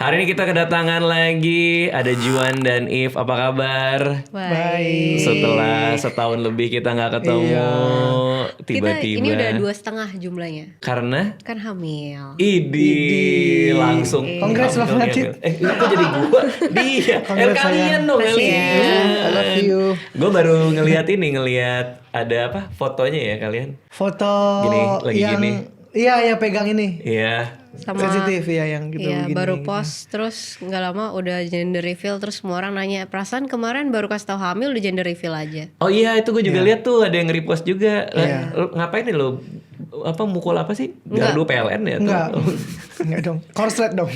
Hari ini kita kedatangan lagi, ada Juan dan If. Apa kabar? Baik. Setelah setahun lebih kita nggak ketemu, tiba-tiba. Kita ini udah 2,5 jumlahnya. Karena? Kan hamil. Idi, langsung. Congrats hamil, banget, hamil. Kok jadi gua? Dia. Kalian dong, Kasian. kalian. I love you. Gue baru ngeliat ada apa fotonya ya kalian? Foto Gini, lagi yang gini. Iya pegang ini. Iya. Sama Sensitif ya yang gitu Iya, begini. baru post terus nggak lama udah gender reveal, terus semua orang nanya, perasaan kemarin baru kasih tahu hamil udah gender reveal aja. Oh iya, itu gue juga lihat tuh ada yang repost juga. Iya. Lo ngapain nih lo? Apa mukul apa sih? Gardu PLN ya? Enggak. Atau- Enggak dong. Korslet dong.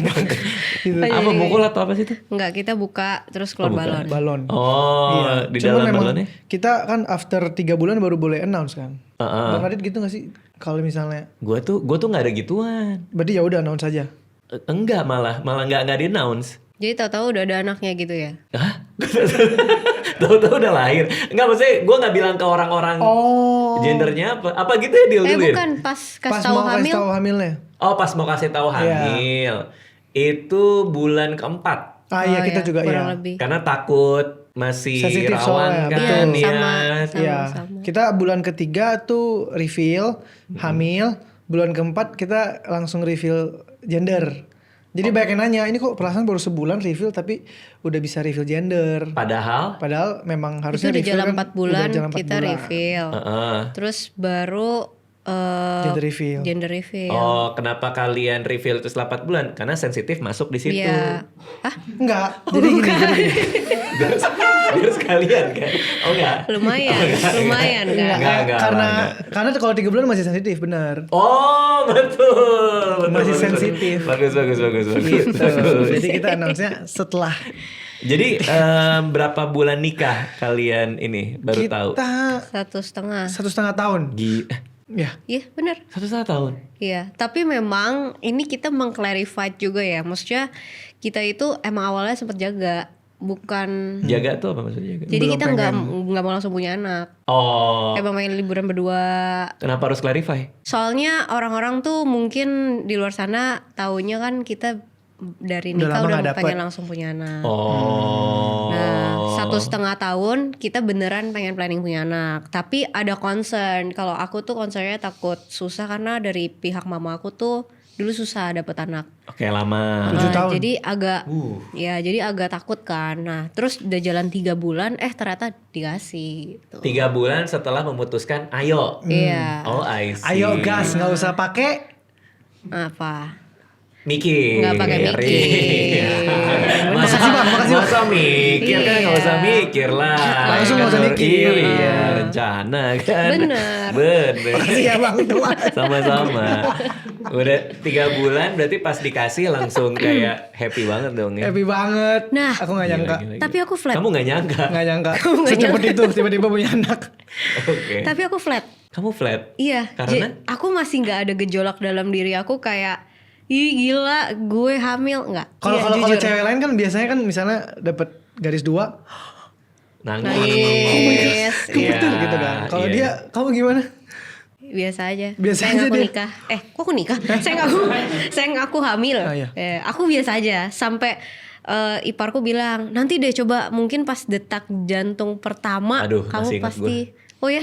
Gitu. apa mukul atau apa sih itu? Nggak, kita buka terus keluar balon. Balon. Oh, Iya. di Cuman dalam memang balonnya? kita kan after 3 bulan baru boleh announce kan. Heeh. Bang Radit gitu gak sih? Kalau misalnya Gue tuh nggak ada gituan. berarti ya udah announce aja. Enggak, malah nggak di announce. Jadi tahu-tahu udah ada anaknya gitu ya. Hah? Tahu-tahu udah lahir. Enggak, maksudnya gue nggak bilang ke orang-orang Oh. gendernya apa. Apa gitu ya deal dulu ya? Bukan, pas kasih Pas tahu mau kasih hamil. tahu hamilnya. Oh, pas mau kasih tahu hamil. Itu bulan keempat. Iya Oh, kita ya, juga kurang ya. lebih. Karena takut masih Sensitif rawan soalnya, kan. betul. Iya, ya. Iya. sama. Kita bulan ketiga tuh reveal hamil. Bulan keempat kita langsung reveal gender. Jadi banyak yang nanya, ini kok perasaan baru sebulan reveal tapi udah bisa reveal gender. Padahal Memang Itu harusnya udah reveal jalan kan 4 bulan udah jalan 4 kita bulan. reveal. Heeh. Terus baru Gender reveal. gender reveal. Oh, kenapa kalian reveal itu setelah 4 bulan? Karena sensitif masuk di situ. Iya. Hah? Enggak, jadi gini. Biar sekalian kan? Oh enggak? Lumayan kan? Enggak, Karena kalau 3 bulan masih sensitif, benar. Oh, betul. Masih betul. sensitif. Bagus. Gitu. Bagus. Jadi kita announce-nya setelah Jadi berapa bulan nikah kalian ini baru tahu? kita 1,5. 1,5 tahun. Ya. Iya benar. 1,5 tahun. Iya. Tapi memang ini kita meng-clarify juga ya. Maksudnya kita itu emang awalnya sempat jaga, bukan. Jaga tuh apa maksudnya jaga? Jadi Belum kita nggak mau langsung punya anak. Oh, Emang main liburan berdua. kenapa harus clarify? Soalnya orang-orang tuh mungkin di luar sana taunya kan kita dari Udah nikah lama udah nggak dapet. pengen langsung punya anak. Oh. Nah, 1,5 tahun kita beneran pengen planning punya anak. Tapi ada concern. Kalau aku tuh concernnya takut susah karena dari pihak mama aku tuh dulu susah dapet anak. Oke, lama. 7 tahun. Jadi agak takut kan. Nah, terus udah jalan 3 bulan, ternyata dikasih. Gitu. 3 bulan setelah memutuskan, ayo. Iya. Oh, I see. Ayo gas, nggak usah pakai. Apa? Mikir. Nggak pakai mikir. Masa, Makasih, Bang, makasih, Bang. masa mikir kan nggak Iya. usah mikir lah. Langsung nggak usah Kan, mikir. Iya, rencana kan. Bener. Makasih ya Bang tua. Sama-sama. Udah 3 bulan berarti pas dikasih langsung kayak happy banget dong ya. Happy banget. Nah. Aku nggak nyangka. Gila. Tapi aku flat. Kamu nggak nyangka. Nggak nyangka. Secepat itu tiba-tiba punya anak. Oke. Tapi aku flat. Kamu flat? Iya. Karena? Aku masih nggak ada gejolak dalam diri aku kayak, ih gila, gue hamil nggak? Kalau Iya, kalau jujur. cewek lain kan biasanya kan misalnya dapat garis 2 Nangis. Nangis. kebetul Iya, gitu kan. Kalau iya. dia kamu gimana? Biasa aja. Biasa saya aja ngaku dia. nikah. Kok aku nikah? saya ngaku hamil. Oh, iya. Aku biasa aja. Sampai iparku bilang, nanti deh coba mungkin pas detak jantung pertama, Aduh, kamu masih ingat pasti. Oh ya.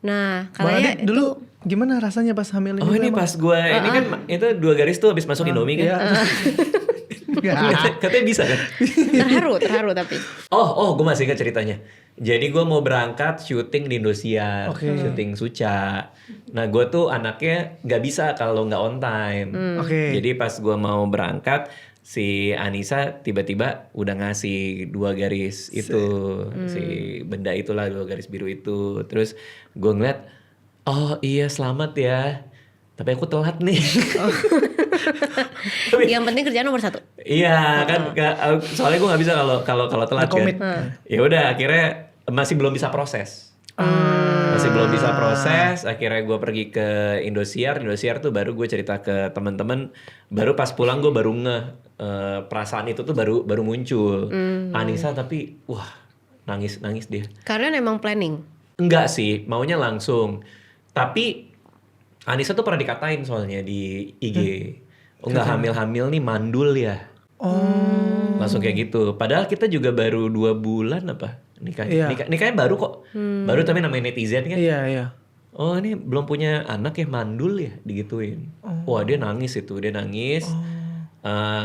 Nah, Bang katanya Adit dulu gimana rasanya pas hamil Oh ini emang? pas gue, ini kan itu 2 garis tuh habis masuk Indomie kan. Iya. Katanya bisa kan? terharu tapi. Oh, gue masih ingat ceritanya. Jadi gue mau berangkat syuting di Indosiar, Oke. syuting Suca. Nah gue tuh anaknya nggak bisa kalau nggak on time. Oke. Jadi pas gue mau berangkat, si Anissa tiba-tiba udah ngasih 2 garis itu, si benda itulah 2 garis biru itu. Terus gue ngeliat, oh iya selamat ya. Tapi aku telat nih. Yang penting kerjaan nomor 1. Iya kan, soalnya gue nggak bisa kalau telat Nge-commit. kan. Ya udah akhirnya masih belum bisa proses. Masih belum bisa proses. Akhirnya gue pergi ke Indosiar tuh baru gue cerita ke teman-teman. Baru pas pulang gue baru perasaan itu tuh baru muncul. Anissa tapi wah nangis dia. Karena memang planning. Enggak sih, maunya langsung. Tapi Anissa tuh pernah dikatain soalnya di IG. Oh nggak hamil-hamil nih mandul ya. Langsung kayak gitu. Padahal kita juga baru 2 bulan apa nikahnya. Iya. Nikahnya baru kok. Baru tapi namanya netizen kan. Iya. Oh ini belum punya anak ya, mandul ya, digituin. Wah dia nangis itu, dia nangis.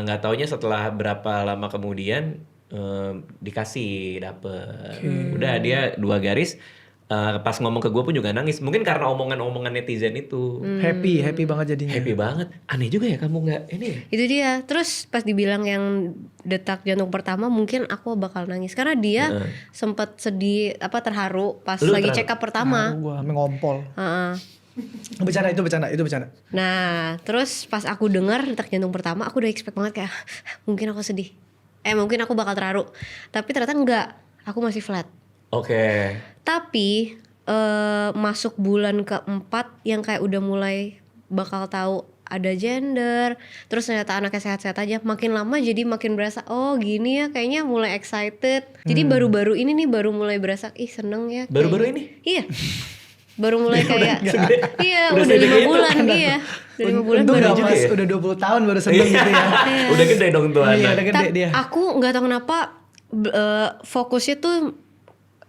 Nggak taunya setelah berapa lama kemudian dikasih dapet. Udah dia 2 garis. Pas ngomong ke gue pun juga nangis. Mungkin karena omongan-omongan netizen itu. Happy banget jadinya. Happy banget. Aneh juga ya kamu nggak ini ya? Itu dia. Terus pas dibilang yang detak jantung pertama, mungkin aku bakal nangis karena dia sempat sedih terharu pas Lu lagi terharu? check up pertama. Gue ngompol. Heeh. Itu bercanda. Nah, terus pas aku dengar detak jantung pertama, aku udah expect banget kayak mungkin aku sedih. Mungkin aku bakal terharu. Tapi ternyata enggak. Aku masih flat. Oke. Tapi masuk bulan keempat yang kayak udah mulai bakal tahu ada gender, terus ternyata anaknya sehat-sehat aja, makin lama jadi makin berasa oh gini ya, kayaknya mulai excited. Jadi baru-baru ini nih baru mulai berasa seneng ya. Baru-baru kayaknya. ini? Iya. Baru mulai kayak iya Udah udah 5 segede itu. bulan iya. Udah 5 bulan Untung baru gak juga pas ya? udah 20 tahun baru seneng gitu ya. Udah gede dong tuh Iya anak. udah gede dia. Aku nggak tahu kenapa fokusnya tuh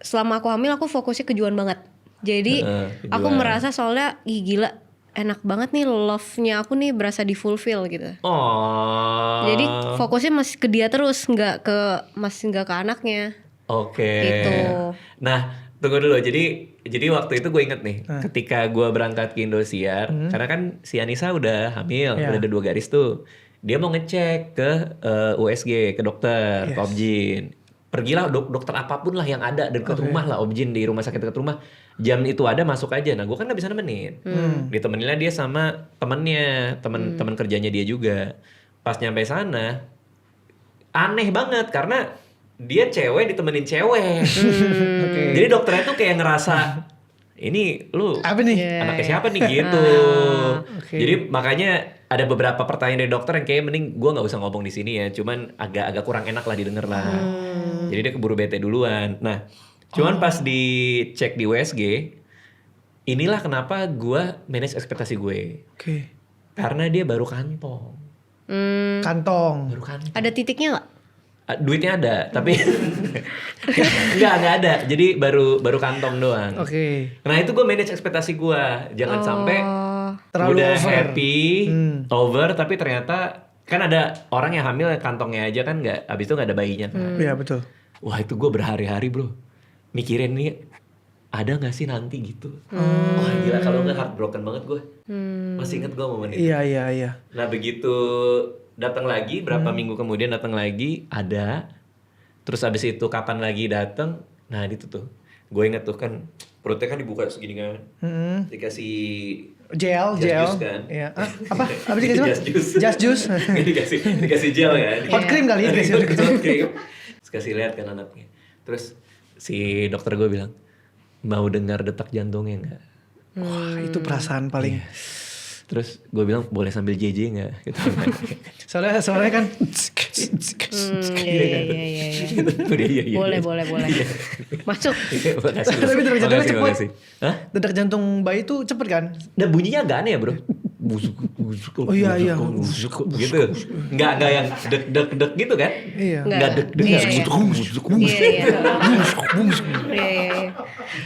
selama aku hamil aku fokusnya kejuan banget. Jadi aku kejuan. merasa soalnya gila enak banget nih love-nya aku nih berasa di fulfill gitu. Oh. Jadi fokusnya masih ke dia terus, nggak ke anaknya. Oke. Gitu. Nah, tunggu dulu. Jadi waktu itu gue inget nih, ketika gue berangkat ke Indosiar, karena kan si Anissa udah hamil, udah ada 2 garis tuh. Dia mau ngecek ke USG, ke dokter, ke Objin. Pergilah dokter apapun lah yang ada dekat rumah lah, Objin di rumah sakit dekat rumah. Jam itu ada masuk aja. Nah, gue kan gak bisa nemenin. Ditemeninlah dia sama temennya, temen kerjanya dia juga. Pas nyampe sana, aneh banget karena dia cewek ditemenin cewek. Jadi dokternya tuh kayak ngerasa ini lu Apa nih? anaknya siapa nih gitu. Jadi makanya ada beberapa pertanyaan dari dokter yang kayak mending gue nggak usah ngomong di sini ya. Cuman agak kurang enak lah didengar lah. Jadi dia keburu bete duluan. Nah, cuman pas dicek di USG, inilah kenapa gue manage ekspektasi gue. Oke. Karena dia baru kantong. Kantong. Baru kantong. Ada titiknya nggak? Duitnya ada, tapi nggak ada. Jadi baru kantong doang. Oke. Nah itu gue manage ekspektasi gue, jangan sampai Terlalu udah over. happy, over, tapi ternyata kan ada orang yang hamil kantongnya aja kan nggak, abis itu nggak ada bayinya kan. Iya betul. Wah itu gue berhari-hari bro, mikirin nih ada nggak sih nanti gitu. Wah gila kalau nggak heartbroken banget gue. Masih inget gue momen itu. Iya. Nah begitu datang lagi berapa minggu kemudian datang lagi ada, terus abis itu kapan lagi datang, nah itu tuh gue inget tuh kan perutnya kan dibuka segini kan, dikasih Gel. jus kan, Iya. Apa dikasih apa? Just juice. dikasih gel kan, Hot cream kali dikasih hot cream. Hot cream. Terus kasih lihat kan anaknya, terus si dokter gue bilang mau dengar detak jantungnya nggak? Wah, itu perasaan paling. Terus gue bilang boleh sambil JJ nggak? Gitu. Soalnya kan Iya. Boleh. Masuk. Makasih. Tapi detak jantungnya Makasih, cepet. makasih. Hah? detak jantung bayi itu cepet kan? Dan bunyinya agak aneh ya bro. Oh iya. Gitu. Nggak yang dek gitu kan? Iya. Nggak dek Iya. gitu. Iya.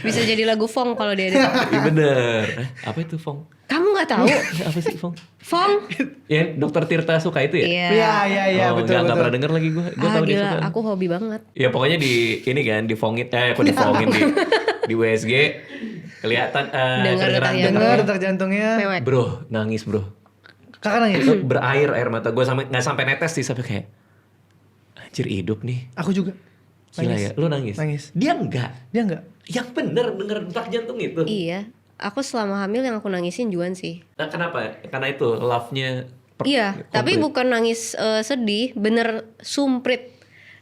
Bisa jadi lagu Fong kalau dia ada. Iya bener. Apa itu Fong? Kamu nggak tahu? Apa sih Fong? Fong? Ya Dokter Tirta suka itu ya? Iya, Oh, betul. nggak pernah denger lagi gue. Gue tahu dia Gila, suka. aku hobi banget. Ya pokoknya di ini kan di Fongit kok di Fongin di WSG kelihatan Dengar kedengeran detak Dengar detak jantungnya. Mewek. bro nangis bro. Kakak nangis. Berair air mata gue sampai nggak sampai netes sih sampai kayak anjir hidup nih. Aku juga. Gila ya, lu nangis? Nangis. Dia enggak. Dia enggak. Yang bener denger detak jantung itu. Iya. Aku selama hamil yang aku nangisin Juan sih. Nah, kenapa? Karena itu love-nya Iya, tapi komplit. bukan nangis sedih, bener sumprit,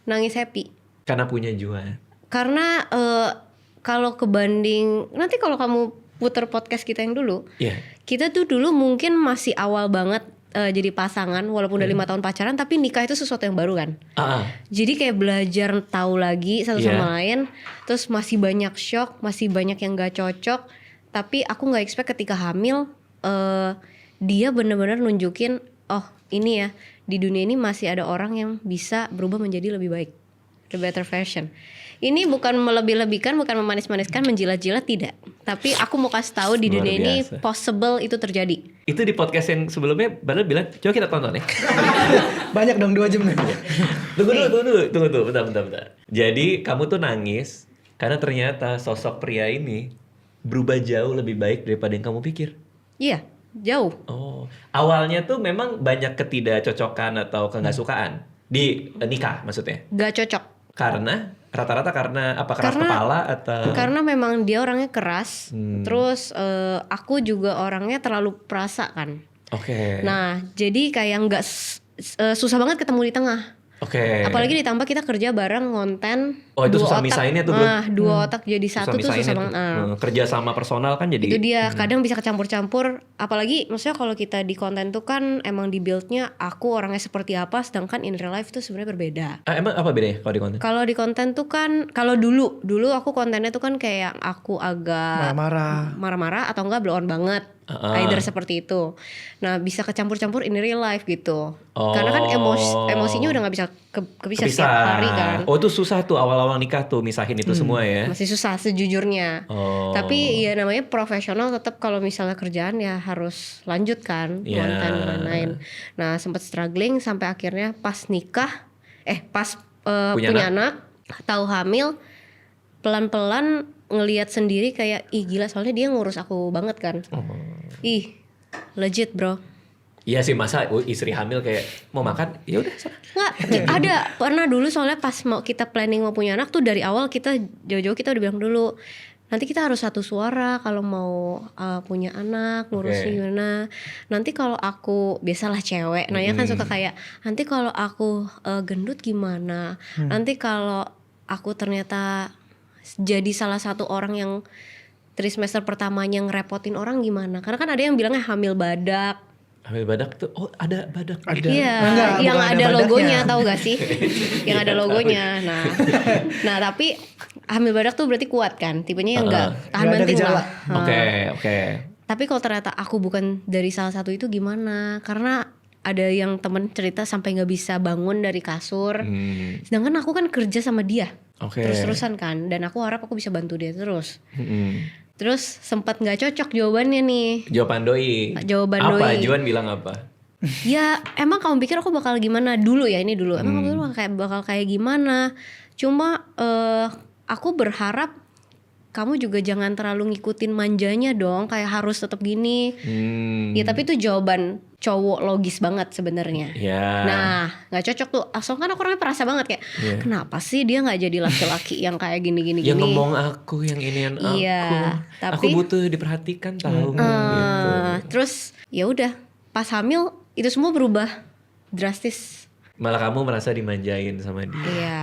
nangis happy. Karena punya Juan. Karena kalau kebanding nanti kalau kamu puter podcast kita yang dulu, Iya. kita tuh dulu mungkin masih awal banget jadi pasangan, walaupun udah 5 tahun pacaran, tapi nikah itu sesuatu yang baru kan. Jadi kayak belajar tahu lagi satu sama lain, terus masih banyak shock, masih banyak yang gak cocok. Tapi aku nggak expect ketika hamil dia bener-bener nunjukin oh ini ya di dunia ini masih ada orang yang bisa berubah menjadi lebih baik, the better version. Ini bukan melebih-lebihkan, bukan memanis-maniskan, menjilat-jilat, tidak. Tapi aku mau kasih tahu di Luar dunia ini biasa. possible itu terjadi. Itu di podcast yang sebelumnya Badal bilang, coba kita tonton ya. Banyak dong 2 jam nih. Tunggu, bentar. Jadi kamu tuh nangis karena ternyata sosok pria ini berubah jauh lebih baik daripada yang kamu pikir. Iya, jauh. Oh, awalnya tuh memang banyak ketidakcocokan atau nggak-sukaan di nikah maksudnya. Gak cocok. Karena rata-rata karena apa keras Karena- kepala atau Karena memang dia orangnya keras. Terus aku juga orangnya terlalu perasa kan. Oke. Nah, jadi kayak nggak susah banget ketemu di tengah. Oke. Apalagi ditambah kita kerja bareng ngonten. Oh, itu dua susah otak. misahinnya tuh, Bro. Dua otak jadi satu tuh misahinnya susah tuh. banget. Nah, Kerja sama personal kan jadi. itu dia kadang bisa kecampur-campur. Apalagi maksudnya kalau kita di konten tuh kan emang di buildnya aku orangnya seperti apa, sedangkan in real life tuh sebenarnya berbeda. Emang apa bedanya kalau di konten? Kalau di konten tuh kan, kalau dulu aku kontennya tuh kan kayak aku agak marah-marah atau enggak blow on banget. Either seperti itu. Nah, bisa kecampur-campur in real life gitu. Karena kan emosinya udah nggak bisa kepisah setiap hari kan. Oh, itu susah tuh awal-awal nikah tuh misahin itu semua ya. Masih susah sejujurnya. Oh. Tapi ya namanya profesional, tetap kalau misalnya kerjaan ya harus lanjut kan, Iya. konten dan lain-lain. Nah, sempat struggling sampai akhirnya pas nikah, pas punya anak, tahu hamil, pelan-pelan ngelihat sendiri kayak ih gila, soalnya dia ngurus aku banget kan. Ih, legit bro. Iya sih, masa istri hamil kayak mau makan, ya udah sana. Nggak, ada pernah dulu soalnya pas mau kita planning mau punya anak tuh dari awal kita jauh-jauh kita udah bilang dulu nanti kita harus satu suara kalau mau punya anak ngurusnya gimana. Nanti kalau aku biasalah cewek, nanya kan suka kayak nanti kalau aku gendut gimana, nanti kalau aku ternyata jadi salah satu orang yang trimester pertamanya ngerepotin orang gimana, karena kan ada yang bilangnya hamil badak. Hamil badak tuh, oh ada badak. Ada. Iya, Enggak, yang bukan ada badaknya. logonya, tahu gak sih? Yang ada logonya. Nah tapi hamil badak tuh berarti kuat kan? Tipenya yang enggak tahan Nggak ada banting gejala. lah. Oke. Tapi kalau ternyata aku bukan dari salah satu itu gimana? Karena ada yang temen cerita sampai nggak bisa bangun dari kasur. Sedangkan aku kan kerja sama dia Oke. terus-terusan kan, dan aku harap aku bisa bantu dia terus. Terus sempat nggak cocok jawabannya nih. Jawaban doi. Jawaban apa? doi. Juan bilang apa? Ya emang kamu pikir aku bakal gimana dulu ya, ini dulu. Emang kamu pikir bakal kayak gimana? Cuma aku berharap kamu juga jangan terlalu ngikutin manjanya dong, kayak harus tetap gini. Ya tapi itu jawaban cowok logis banget sebenarnya. Ya. Nah nggak cocok tuh. Soalnya kan aku orangnya perasa banget kayak kenapa sih dia nggak jadi laki-laki yang kayak gini-gini. Yang ngomong aku, yang inian aku. Iya, Aku tapi- butuh diperhatikan tahu gitu. Terus ya udah pas hamil itu semua berubah drastis. Malah kamu merasa dimanjain sama dia. Iya,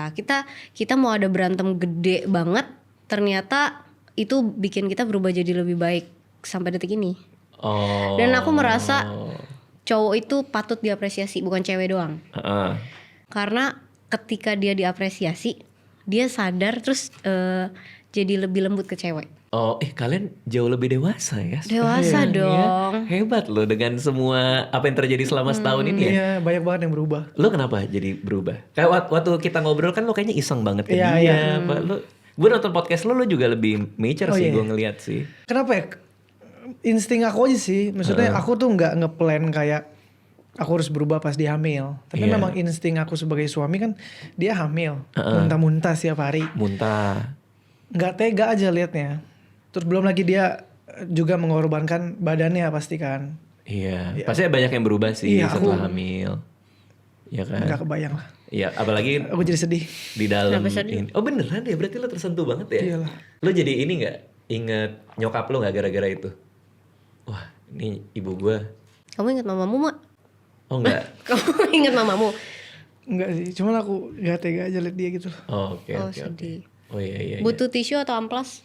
kita mau ada berantem gede banget, ternyata itu bikin kita berubah jadi lebih baik sampai detik ini. Oh. Dan aku merasa cowok itu patut diapresiasi, bukan cewek doang. Heeh. Karena ketika dia diapresiasi, dia sadar terus jadi lebih lembut ke cewek. Oh, kalian jauh lebih dewasa ya? Dewasa dong. Hebat loh dengan semua apa yang terjadi selama setahun ini ya. Iya, banyak banget yang berubah. Lo kenapa jadi berubah? Kayak waktu kita ngobrol kan lo kayaknya iseng banget ke Iya, dia. iya. Gue nonton podcast lo juga lebih mature Oh, sih, iya. gue ngeliat sih. Kenapa ya? Insting aku aja sih. Maksudnya aku tuh nggak ngeplan kayak aku harus berubah pas dia hamil. Tapi Iya. memang insting aku sebagai suami kan dia hamil, muntah-muntah setiap hari. Muntah. Nggak tega aja liatnya. Terus belum lagi dia juga mengorbankan badannya pasti kan. Iya, pasti banyak yang berubah sih Iya, setelah hamil. Iya kan? Nggak kebayang lah. Iya, apalagi Aku jadi sedih. di dalam Kenapa sedih? ini. Oh beneran ya, berarti lo tersentuh banget ya? Iyalah. Lo jadi ini nggak inget nyokap lo nggak gara-gara itu? Wah, ini ibu gue. Kamu ingat mamamu, Mak? Oh enggak. Kamu ingat mamamu? Enggak sih, cuman aku nggak tega aja liat dia gitu. Oh, oke Oh, oke. sedih. Oh iya. Butuh tisu atau amplas?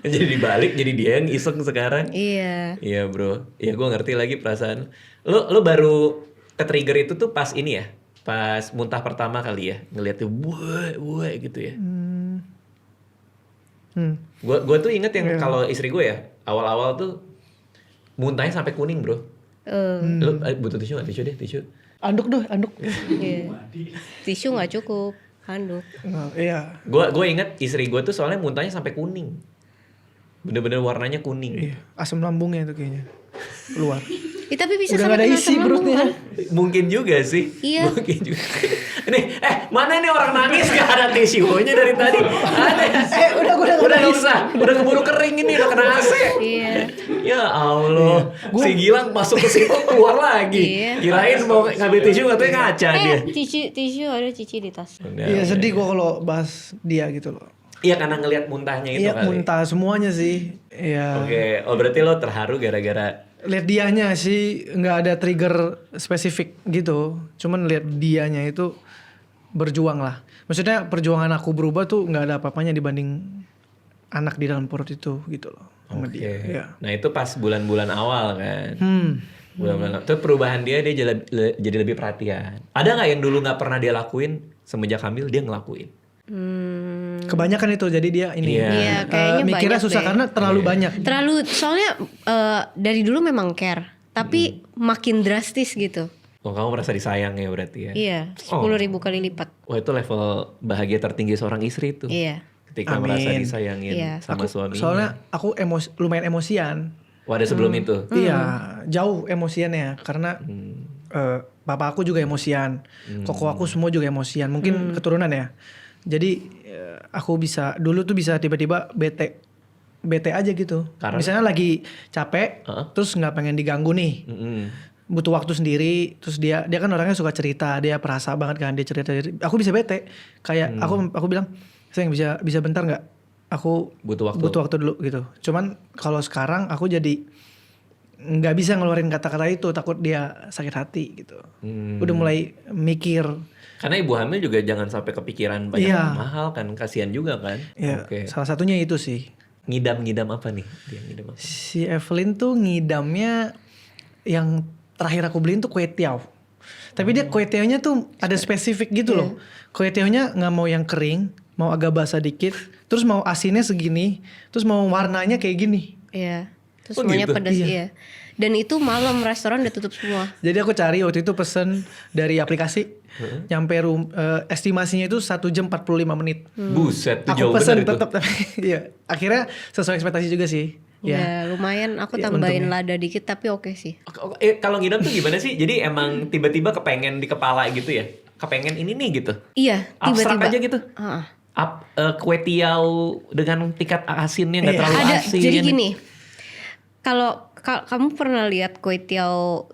Jadi dibalik, jadi dia yang iseng sekarang. Iya. Iya bro, iya gue ngerti lagi perasaan. Lo baru ke-trigger itu tuh pas ini ya, pas muntah pertama kali ya, ngeliat tuh buah gitu ya. Gue tuh inget yang kalau istri gue ya, awal-awal tuh muntahnya sampai kuning bro. Lu butuh tisu nggak? Tisu deh, tisu. Anduk anduk. Iya. Tisu nggak cukup, handuk. Nah, iya. Gue inget istri gue tuh soalnya muntahnya sampai kuning. Bener-bener warnanya kuning. Iya, asam lambungnya itu kayaknya keluar. Tapi bisa Udah sampai gak ada kena isi asam lambung perutnya. kan? Mungkin juga sih. Iya. Mungkin juga. Nih, mana nih orang nangis gak ada tisunya dari tadi? Ada. Udah Udah gak usah. Udah keburu kering ini, udah kena AC. Iya. Ya Allah. Si Gilang masuk ke situ keluar lagi. Iya. Kirain mau ngambil tisu katanya ngaca dia. Tisu ada cici di tas. Iya sedih gua kalau bahas dia gitu loh. Iya karena ngelihat muntahnya itu Iya kali. muntah semuanya sih. Iya. Oke, oh berarti lo terharu gara-gara Lihat dianya sih nggak ada trigger spesifik gitu. Cuman lihat dianya itu berjuang lah. Maksudnya perjuangan aku berubah tuh nggak ada apa-apanya dibanding anak di dalam perut itu gitu loh. Sama Oke. dia. Iya. Nah itu pas bulan-bulan awal kan. Hmm. Bulan-bulan itu perubahan dia jadi lebih perhatian. Ada nggak yang dulu nggak pernah dia lakuin semenjak hamil dia ngelakuin? Kebanyakan itu jadi dia ini. Iya. Iya, kayaknya mikirnya banyak susah deh. karena terlalu banyak. Terlalu soalnya dari dulu memang care, tapi makin drastis gitu. Oh kamu merasa disayang ya berarti ya? Iya, 10.000 kali lipat. Wah itu level bahagia tertinggi seorang istri itu. Iya. Ketika Amin. merasa disayangin Iya. sama suaminya. Soalnya aku lumayan emosian. Wah ada sebelum itu. Iya, jauh emosiannya karena papa aku juga emosian, koko aku semua juga emosian. Mungkin keturunan ya. Jadi aku dulu tuh bisa tiba-tiba bete aja gitu. Karena? Misalnya lagi capek, terus nggak pengen diganggu nih. Butuh waktu sendiri, terus dia kan orangnya suka cerita, dia perasa banget kan dia cerita. Aku bisa bete, kayak aku bilang, sayang bisa bentar nggak? Aku Butuh waktu. dulu gitu. Cuman kalau sekarang aku jadi nggak bisa ngeluarin kata-kata itu, takut dia sakit hati gitu. Udah mulai mikir. Karena ibu hamil juga jangan sampai kepikiran banyak Iya. mahal kan, kasihan juga kan. Ya, Oke. salah satunya itu sih. Ngidam apa nih? Dia ngidam apa? Si Evelyn tuh ngidamnya yang terakhir aku beliin tuh kue tiaw. Tapi dia kue tiawnya tuh ada spesifik gitu loh. Kue tiawnya nggak mau yang kering, mau agak basah dikit, terus mau asinnya segini, terus mau warnanya kayak gini. Iya. Terus Oh, semuanya gitu? pedas Iya. iya. Dan itu malam restoran udah tutup semua. Jadi aku cari waktu itu pesen dari aplikasi, nyampe estimasinya itu 1 jam 45 menit. Buset, tuh Aku jauh pesen bener itu. tetap tapi iya akhirnya sesuai ekspektasi juga sih. Ya lumayan aku Ya, tambahin untungnya. lada dikit tapi oke sih. Kalau ngidam tuh gimana sih? Jadi emang tiba-tiba kepengen di kepala gitu ya? Kepengen ini nih gitu? Iya, Abstrak tiba-tiba. aja gitu? Heeh. Kue tiaw dengan tingkat asinnya nggak terlalu Ada asin. jadi gini. Kalau kamu pernah lihat kue tiaw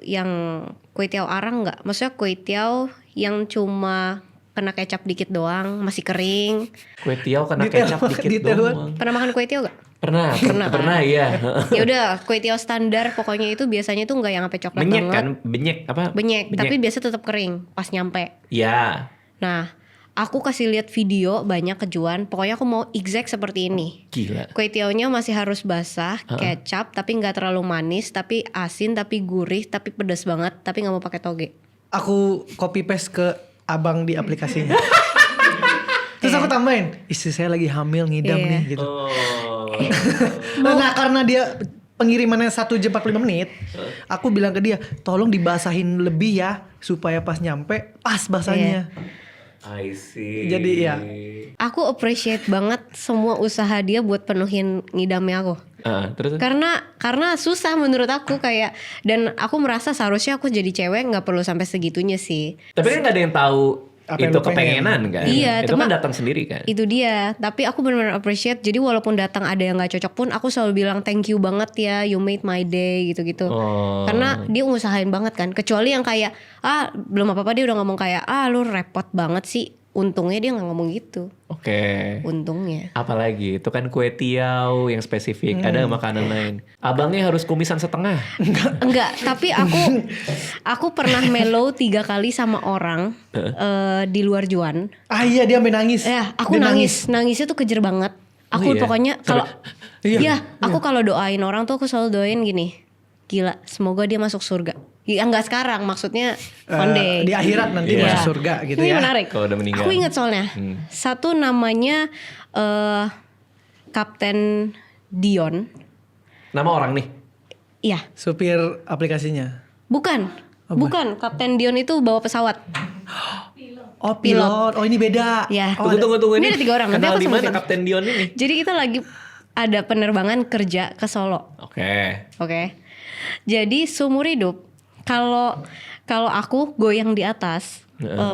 arang nggak? Maksudnya kue tiaw yang cuma kena kecap dikit doang, masih kering. Kue tiaw kena Detail kecap banget, dikit detail doang. Pernah makan kue tiaw gak? Pernah iya. Ya udah, kue tiaw standar pokoknya itu biasanya tuh nggak yang sampai coklat Benyek banget. kan? Benyek apa? Benyek, tapi biasa tetap kering pas nyampe. Ya. Nah, aku kasih lihat video banyak kejuan. Pokoknya aku mau exact seperti ini. Gila. Kue tiawnya masih harus basah, kecap, tapi nggak terlalu manis, tapi asin, tapi gurih, tapi pedas banget, tapi nggak mau pakai toge. Aku copy paste ke abang di aplikasinya. Terus aku tambahin, istri saya lagi hamil ngidam Iya. nih gitu. Oh. Nah karena dia pengirimannya 1 jam 45 menit, aku bilang ke dia, tolong dibasahin lebih ya supaya pas nyampe pas basahnya. I see. Jadi ya. Aku appreciate banget semua usaha dia buat penuhin ngidamnya aku. Terus? Karena susah menurut aku kayak, dan aku merasa seharusnya aku jadi cewek nggak perlu sampai segitunya sih. Tapi kan nggak ada yang tahu Apa yang itu lu pengen. kepengenan kan? Iya, itu cuma- kan datang sendiri kan? Itu dia. Tapi aku benar-benar appreciate. Jadi walaupun datang ada yang nggak cocok pun, aku selalu bilang thank you banget ya, you made my day gitu-gitu. Oh. Karena dia ngusahain banget kan. Kecuali yang kayak belum apa-apa dia udah ngomong kayak lu repot banget sih. Untungnya dia nggak ngomong gitu. Oke. Untungnya. Apalagi itu kan kue tiaw yang spesifik. Ada makanan lain. Abangnya harus kumisan setengah. Enggak, tapi aku pernah mellow 3 kali sama orang di luar Juan. Ah iya dia sampai nangis. Ya, aku Dia nangis. Nangisnya tuh kejer banget. Aku iya? pokoknya kalau Iya. aku kalau doain orang tuh aku selalu doain gini. Gila, semoga dia masuk surga. Ya enggak sekarang, maksudnya one day. Di akhirat nanti Iya. masuk surga gitu Ini ya. menarik. Kalau udah meninggal. Aku ingat soalnya. Satu namanya Kapten Dion. Nama orang nih. Iya. Supir aplikasinya. Bukan. Bukan, Kapten Dion itu bawa pesawat. Oh pilot. Oh ini beda. Ya. Oh, Tunggu. Ini ada 3 orang. Nanti Kenal aku di mana sebutin. Kapten Dion ini? Jadi kita lagi ada penerbangan kerja ke Solo. Oke. Oke. Jadi seumur hidup kalau aku goyang di atas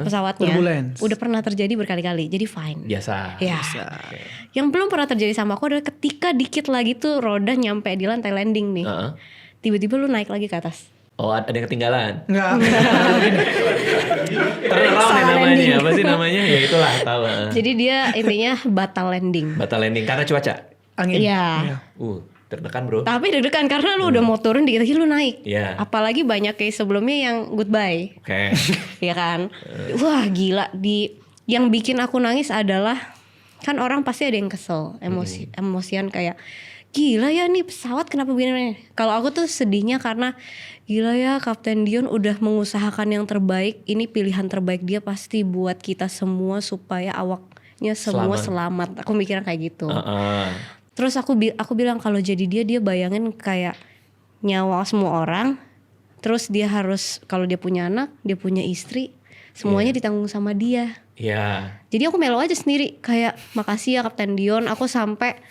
pesawatnya Turbulence. udah pernah terjadi berkali-kali. Jadi fine. Biasa. Ya. Yang belum pernah terjadi sama aku adalah ketika dikit lagi tuh roda nyampe di lantai landing nih. Heeh. Tiba-tiba lu naik lagi ke atas. Oh ada yang ketinggalan. Enggak. Turnaround ya Salah namanya. landing. Apa sih namanya? Ya itulah tahu. Jadi dia intinya batal landing. Batal landing karena cuaca. Angin. Iya. Tertekan bro. Tapi deg-degan karena lu udah mau turun dikit lagi lu naik. Iya. Apalagi banyak case sebelumnya yang goodbye. Oke. Ya kan? Wah gila. Yang bikin aku nangis adalah kan orang pasti ada yang kesel, emosian kayak gila ya nih pesawat kenapa begini. Kalau aku tuh sedihnya karena gila ya Kapten Dion udah mengusahakan yang terbaik. Ini pilihan terbaik dia pasti buat kita semua supaya awaknya semua selamat. Aku mikirnya kayak gitu. Terus aku bilang kalau jadi dia bayangin kayak nyawa semua orang. Terus dia harus kalau dia punya anak, dia punya istri, semuanya ditanggung sama dia. Iya. Jadi aku melo aja sendiri kayak makasih ya Kapten Dion. Aku sampai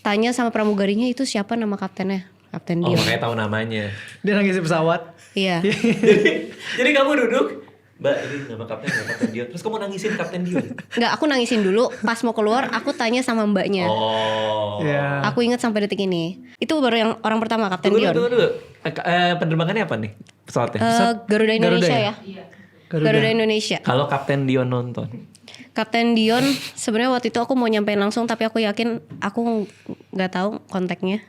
tanya sama pramugarinya itu siapa nama kaptennya, Kapten Oh Dion. makanya tahu namanya. Dia nangis di pesawat. Iya. Jadi kamu duduk, Mbak ini nama Kapten Dion. Terus kamu nangisin Kapten Dion. Nggak, aku nangisin dulu. Pas mau keluar aku tanya sama mbaknya. Oh. Iya. Aku ingat sampai detik ini. Itu baru yang orang pertama Kapten Dion. Tunggu. Penerbangannya apa nih pesawatnya? Garuda Indonesia Garuda ya. Garuda Indonesia. Kalau Kapten Dion nonton. Kapten Dion sebenarnya waktu itu aku mau nyampein langsung tapi aku yakin aku nggak tahu kontaknya.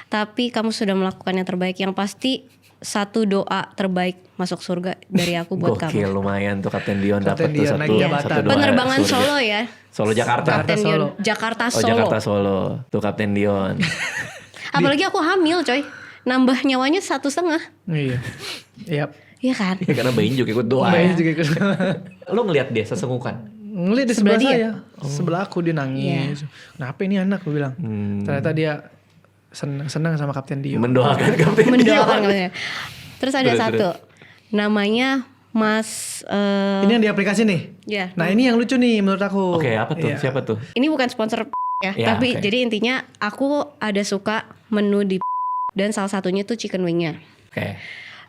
Tapi kamu sudah melakukan yang terbaik. Yang pasti satu doa terbaik masuk surga dari aku buat Gokil, kamu. lumayan tuh Kapten Dion Kapten dapat tuh Dion satu, naik jabatan. satu doa Penerbangan surga. Solo ya. Solo Jakarta. Kapten Solo. Dion Jakarta Oh Solo. Jakarta Solo. Tuh Kapten Dion. Apalagi aku hamil coy. Nambah nyawanya 1,5. Iya. Iya. Iya kan? Ya, karena bayinya juga ikut doa. Bayi juga ikut. Lo ngeliat dia sesengukan. Ngeliat di Sebelah sebelah dia? saya. Sebelah aku dia nangis. Kenapa ini anak? Gue bilang. Ternyata dia senang sama Kapten Dion. Mendoakan Kapten Mendoakan Dion. katanya. Terus ada satu. Namanya Mas Ini yang di aplikasi nih. ya. Nah ini yang lucu nih menurut aku. Oke, apa tuh? Iya. Siapa tuh? Ini bukan sponsor ya, Ya, tapi oke. jadi intinya aku ada suka menu di dan salah satunya tuh chicken wingnya. Oke.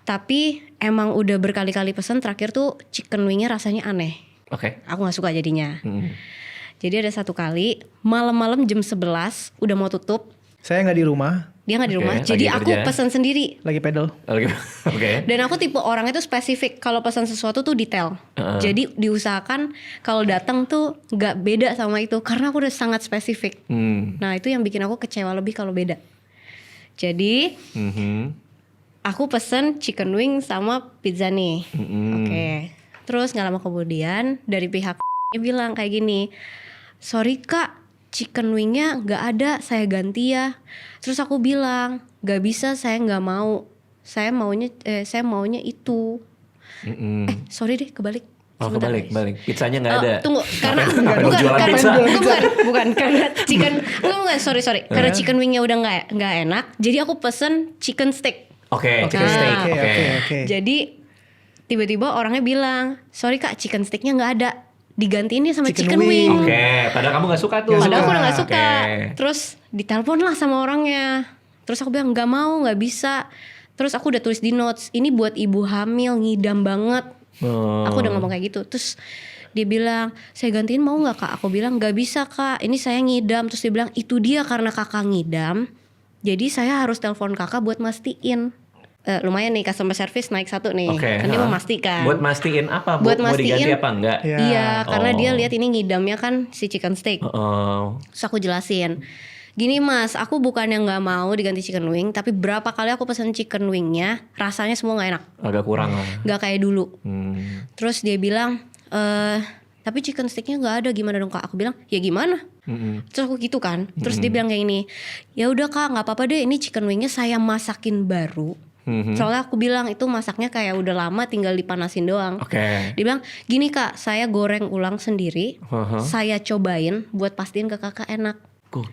Tapi emang udah berkali-kali pesen terakhir tuh chicken wingnya rasanya aneh. Oke. Aku nggak suka jadinya. Hmm. Jadi ada satu kali malam-malam jam 11 udah mau tutup, Saya nggak di rumah. dia nggak di Oke, rumah. lagi Jadi aku kerja. pesan sendiri. Lagi pedal. Oke. Dan aku tipe orang itu spesifik kalau pesan sesuatu tuh detail. Jadi diusahakan kalau datang tuh nggak beda sama itu karena aku udah sangat spesifik. Nah itu yang bikin aku kecewa lebih kalau beda. Jadi aku pesen chicken wing sama pizza nih. Oke. Terus nggak lama kemudian dari pihak bilang kayak gini, sorry kak, chicken wingnya nggak ada, saya ganti ya. Terus aku bilang nggak bisa, saya nggak mau, saya maunya itu. Sorry deh kebalik. Oh Sebentar, kebalik, guys. balik. Pizzanya nggak ada. Tunggu, karena Ngapain mau jualan pizza? bukan karena chicken, bukan, sorry, karena chicken wingnya udah nggak enak, jadi aku pesen chicken steak. Oke, Oke, chicken steak. oke, Oke. oke. Jadi tiba-tiba orangnya bilang, sorry kak, chicken steaknya nggak ada, digantiin dia sama Chicken chicken wing. wing. Oke, padahal kamu nggak suka tuh. Padahal aku udah gak suka. Oke. Terus ditelepon lah sama orangnya. Terus aku bilang gak mau, gak bisa. Terus aku udah tulis di notes, ini buat ibu hamil, ngidam banget. Aku udah ngomong kayak gitu. Terus dia bilang, saya gantiin mau gak kak? Aku bilang gak bisa kak, ini saya ngidam. Terus dia bilang, itu dia karena kakak ngidam, jadi saya harus telepon kakak buat mastiin. Lumayan nih customer service naik 1 nih. Oke, Kan dia memastikan. Buat mastiin apa? Buat mau diganti mastiin. apa enggak? Ya. Iya, karena Oh. dia lihat ini ngidamnya kan si chicken steak. Oh. Terus aku jelasin, gini mas, aku bukan yang nggak mau diganti chicken wing, tapi berapa kali aku pesen chicken wingnya rasanya semua nggak enak, Agak kurang lah. nggak kayak dulu. Hmm. Terus dia bilang, tapi chicken steaknya nggak ada, gimana dong kak? Aku bilang, ya gimana? Terus aku gitu kan. Terus dia bilang kayak gini, ya udah kak, nggak apa-apa deh, ini chicken wingnya saya masakin baru. Soalnya aku bilang itu masaknya kayak udah lama, tinggal dipanasin doang. Oke. Dia bilang, gini kak, saya goreng ulang sendiri, saya cobain buat pastiin ke kakak enak.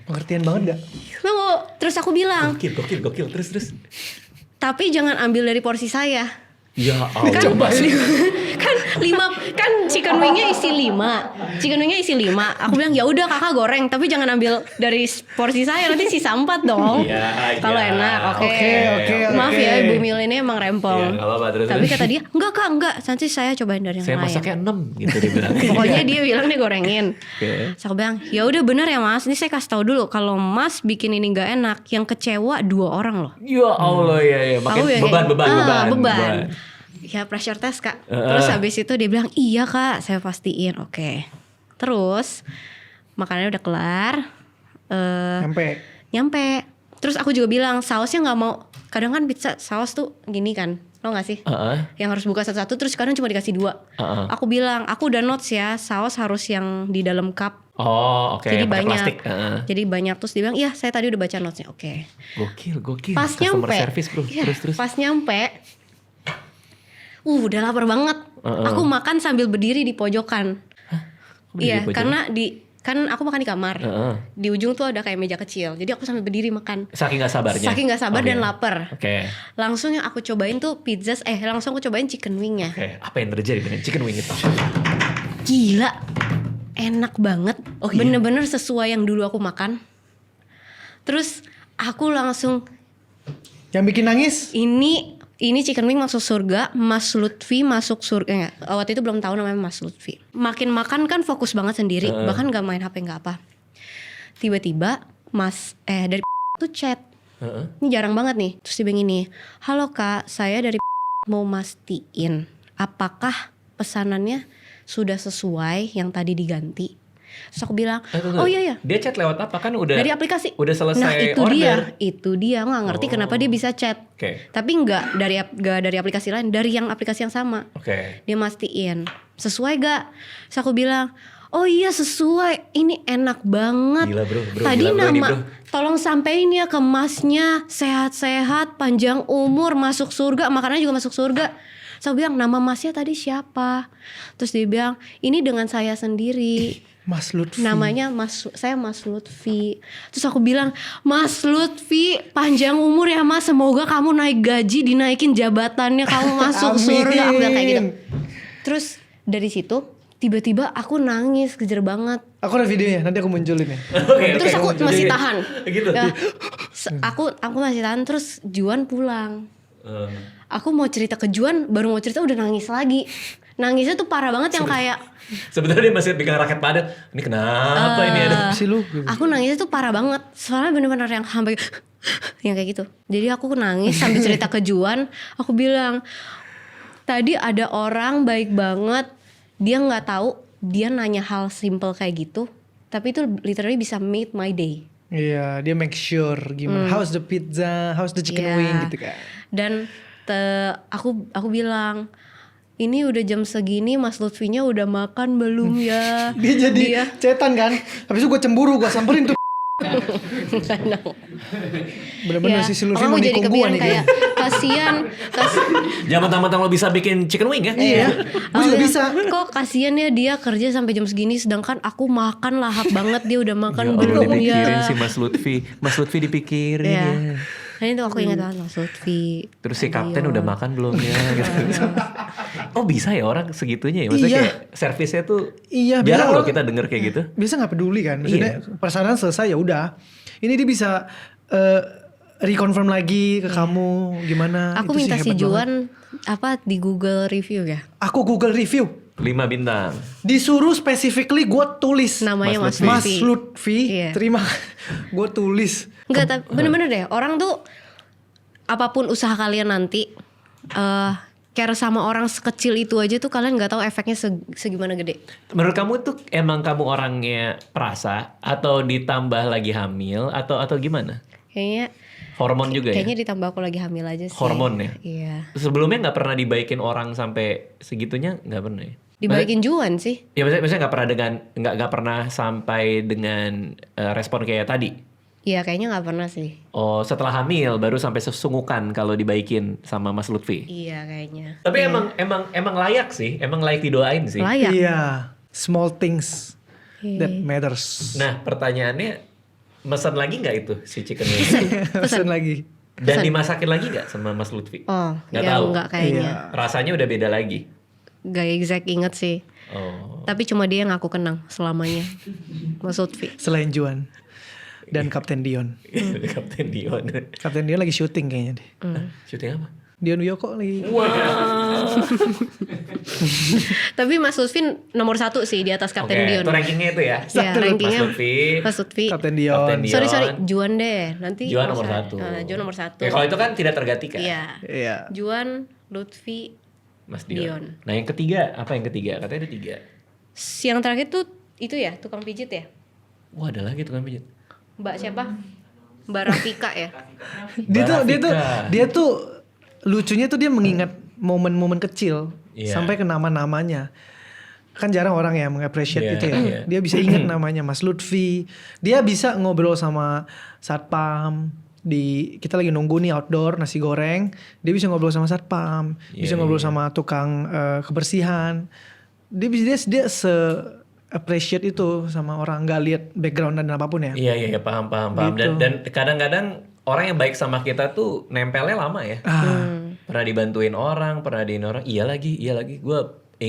Pengertian banget gak? Tunggu, terus aku bilang, Gokil. Terus. Tapi jangan ambil dari porsi saya. Ya Kan Allah. kan 5 kan chicken wingnya isi 5. Chicken wingnya isi 5. Aku bilang ya udah kakak goreng, tapi jangan ambil dari porsi saya, nanti sisa 4 dong. Iya, Kalau iya. enak, oke. Oke. Maaf ya Ibu Mil ini emang rempong. Iya, nggak apa-apa, terus. Tapi kata dia, enggak kak, enggak. Nanti saya cobain dari yang Saya lain. masaknya 6 gitu dia bilang. Pokoknya dia bilang dia gorengin. Oke. Terus aku bilang, ya udah bener ya mas. Ini saya kasih tahu dulu, kalau mas bikin ini nggak enak, yang kecewa 2 orang loh. Ya Allah ya. Makin Aku ya beban. beban. Ya pressure test kak. Terus habis itu dia bilang iya kak, saya pastiin. Oke. Terus makanannya udah kelar. Nyampe. Terus aku juga bilang sausnya nggak mau. Kadang kan pizza saus tuh gini kan, lo nggak sih? Yang harus buka satu-satu. Terus kadang cuma dikasih 2. Aku bilang aku udah notes ya, saus harus yang di dalam cup. Oh oke. Jadi Pakai banyak. plastik. Jadi banyak. Terus dia bilang iya saya tadi udah baca notesnya. Oke. Gokil. Pas Customer nyampe, service bro. iya, Terus. pas nyampe, udah lapar banget. Aku makan sambil berdiri di pojokan. Berdiri Iya, di pojokan? karena kan aku makan di kamar. Di ujung tuh ada kayak meja kecil. Jadi aku sambil berdiri makan. Saking gak sabarnya. Saking gak sabar dan lapar. Oke. Langsung yang aku cobain tuh pizza. Langsung aku cobain chicken wingnya. Oke. Apa yang terjadi dengan chicken wing itu? Gila, enak banget. Oh, iya? Bener-bener sesuai yang dulu aku makan. Terus aku langsung Yang bikin nangis? ini chicken wing masuk surga, Mas Lutfi masuk surga. Enggak, waktu itu belum tahu namanya Mas Lutfi. Makin makan kan fokus banget sendiri, bahkan gak main HP gak apa. Tiba-tiba Mas dari tuh chat. Ini jarang banget nih. Terus dia bilang gini, halo kak, saya dari mau mastiin apakah pesanannya sudah sesuai yang tadi diganti. Terus aku bilang, oh iya. Dia chat lewat apa kan udah? Dari aplikasi. Udah selesai Nah itu order. itu dia nggak ngerti kenapa dia bisa chat. Oke. Tapi nggak dari aplikasi lain, dari yang aplikasi yang sama. Oke. Dia mastiin sesuai gak? Terus aku bilang, oh iya sesuai, ini enak banget. Gila, bro. Tadi Gila, bro, ini, nama, bro. tolong sampein ya ke masnya, sehat-sehat, panjang umur, masuk surga, makanannya juga masuk surga. Saya bilang nama masnya tadi siapa? Terus dia bilang ini dengan saya sendiri. Mas Lutfi. Namanya saya Mas Lutfi. Terus aku bilang, Mas Lutfi, panjang umur ya Mas. Semoga kamu naik gaji, dinaikin jabatannya, kamu masuk surga. Aku bilang kayak gitu. Terus dari situ tiba-tiba aku nangis kejer banget. Aku ada videonya, nanti aku munculin ya. Oke. Terus aku masih tahan. Gitu. Ya, aku masih tahan. Terus Juan pulang. Aku mau cerita ke Juan, baru mau cerita udah nangis lagi. Nangisnya tuh parah banget yang kayak Sebenarnya dia masih pegang raket padat. Ini kenapa ini ada? Si lu. aku nangisnya tuh parah banget. Soalnya bener-bener yang sampai yang kayak gitu. Jadi aku nangis sambil cerita ke Juan. Aku bilang, tadi ada orang baik banget. Dia nggak tahu. Dia nanya hal simple kayak gitu. Tapi itu literally bisa made my day. Iya, dia make sure gimana. How's the pizza, how's the chicken Iya. wing gitu kan. Dan aku bilang, ini udah jam segini Mas Lutfinya udah makan belum ya? Dia jadi cetan kan. Habis itu gue cemburu, gue samperin tuh. Bener-bener si Lutfi mau aku jadi nikung gue kepikiran nih kayak kasihan. Jangan mentang-mentang lo bisa bikin chicken wing ya? Iya, gue juga bisa. Kok kasihan ya dia kerja sampai jam segini, sedangkan aku makan lahap banget, dia udah makan Ya Allah, belum dipikirin ya? si Mas Lutfi. Mas Lutfi dipikirin Iya. ya. Nah itu aku ingat banget Mas Lutfi. Terus si kapten udah makan belum ya? Gitu. Oh bisa ya orang segitunya ya? Maksudnya Iya. kayak servisnya tuh Iya, jarang biasa loh orang- kita denger kayak gitu. Biasa nggak peduli kan. Maksudnya pesanan selesai ya udah. Ini dia bisa reconfirm lagi ke kamu gimana. Aku Itu minta sih si hebat banget. Juan apa di Google review ya. Aku Google review. 5 bintang. Disuruh specifically gue tulis. Namanya Mas Mas Lutfi. Lutfi. Iya. Terima. Gue tulis. Enggak, tapi bener-bener deh orang tuh apapun usaha kalian nanti care sama orang sekecil itu aja tuh kalian nggak tahu efeknya segimana gede. Menurut kamu tuh emang kamu orangnya perasa atau ditambah lagi hamil atau gimana? Kayaknya Hormon juga ya? Kayaknya ditambah aku lagi hamil aja sih. Hormon ya? Iya. Sebelumnya nggak pernah dibaikin orang sampai segitunya, nggak pernah ya? Dibaikin Juan sih. Ya maksudnya nggak pernah dengan nggak pernah sampai dengan respon kayak tadi. Iya kayaknya nggak pernah sih. Oh setelah hamil baru sampai sesunggukan kalau dibaikin sama Mas Lutfi. Iya kayaknya. Tapi emang layak sih, emang layak didoain sih. Layak. Iya. Small things Iya. that matters. Nah pertanyaannya, pesan lagi nggak itu si chicken wing? Pesan lagi. Dan dimasakin lagi nggak sama Mas Lutfi? Oh, Nggak ya tahu. enggak kayaknya. Rasanya udah beda lagi. Gak exact inget sih. Oh. Tapi cuma dia yang aku kenang selamanya. Mas Lutfi. Selain Juan dan Kapten Dion. Kapten Dion. Kapten Dion lagi syuting kayaknya deh. Syuting apa? Dion Wiyoko lagi. Tapi Mas Lutfi nomor 1 sih di atas Kapten Oke, Dion. itu rankingnya itu ya. Ya, rankingnya Mas Lutfi. Mas Lutfi. Kapten Dion. Kapten Dion. Sorry, Juan deh. Nanti Juan kalau nomor saya- 1. Juan nomor 1. Ya, kalau itu kan tidak tergantikan. Iya. Iya. Juan, Lutfi, Mas Dion. Dion. Nah yang ketiga, apa yang ketiga? Katanya ada 3. Yang terakhir tuh itu ya, tukang pijit ya? Wah ada lagi tukang pijit. Mbak siapa? Mbak Rafika ya? Dia tuh lucunya tuh dia mengingat momen-momen kecil Iya. sampai ke nama-namanya. Kan jarang orang yang mengappreciate Iya, itu ya. iya. Dia bisa ingat namanya Mas Lutfi. Dia bisa ngobrol sama satpam kita lagi nunggu nih outdoor nasi goreng, dia bisa ngobrol sama satpam, bisa Iya, ngobrol iya. sama tukang kebersihan. Dia se appreciate itu sama orang, nggak lihat background dan apapun ya. Iya paham. Gitu. Dan kadang-kadang orang yang baik sama kita tuh nempelnya lama ya. Pernah dibantuin orang, pernah diin orang. Iya lagi.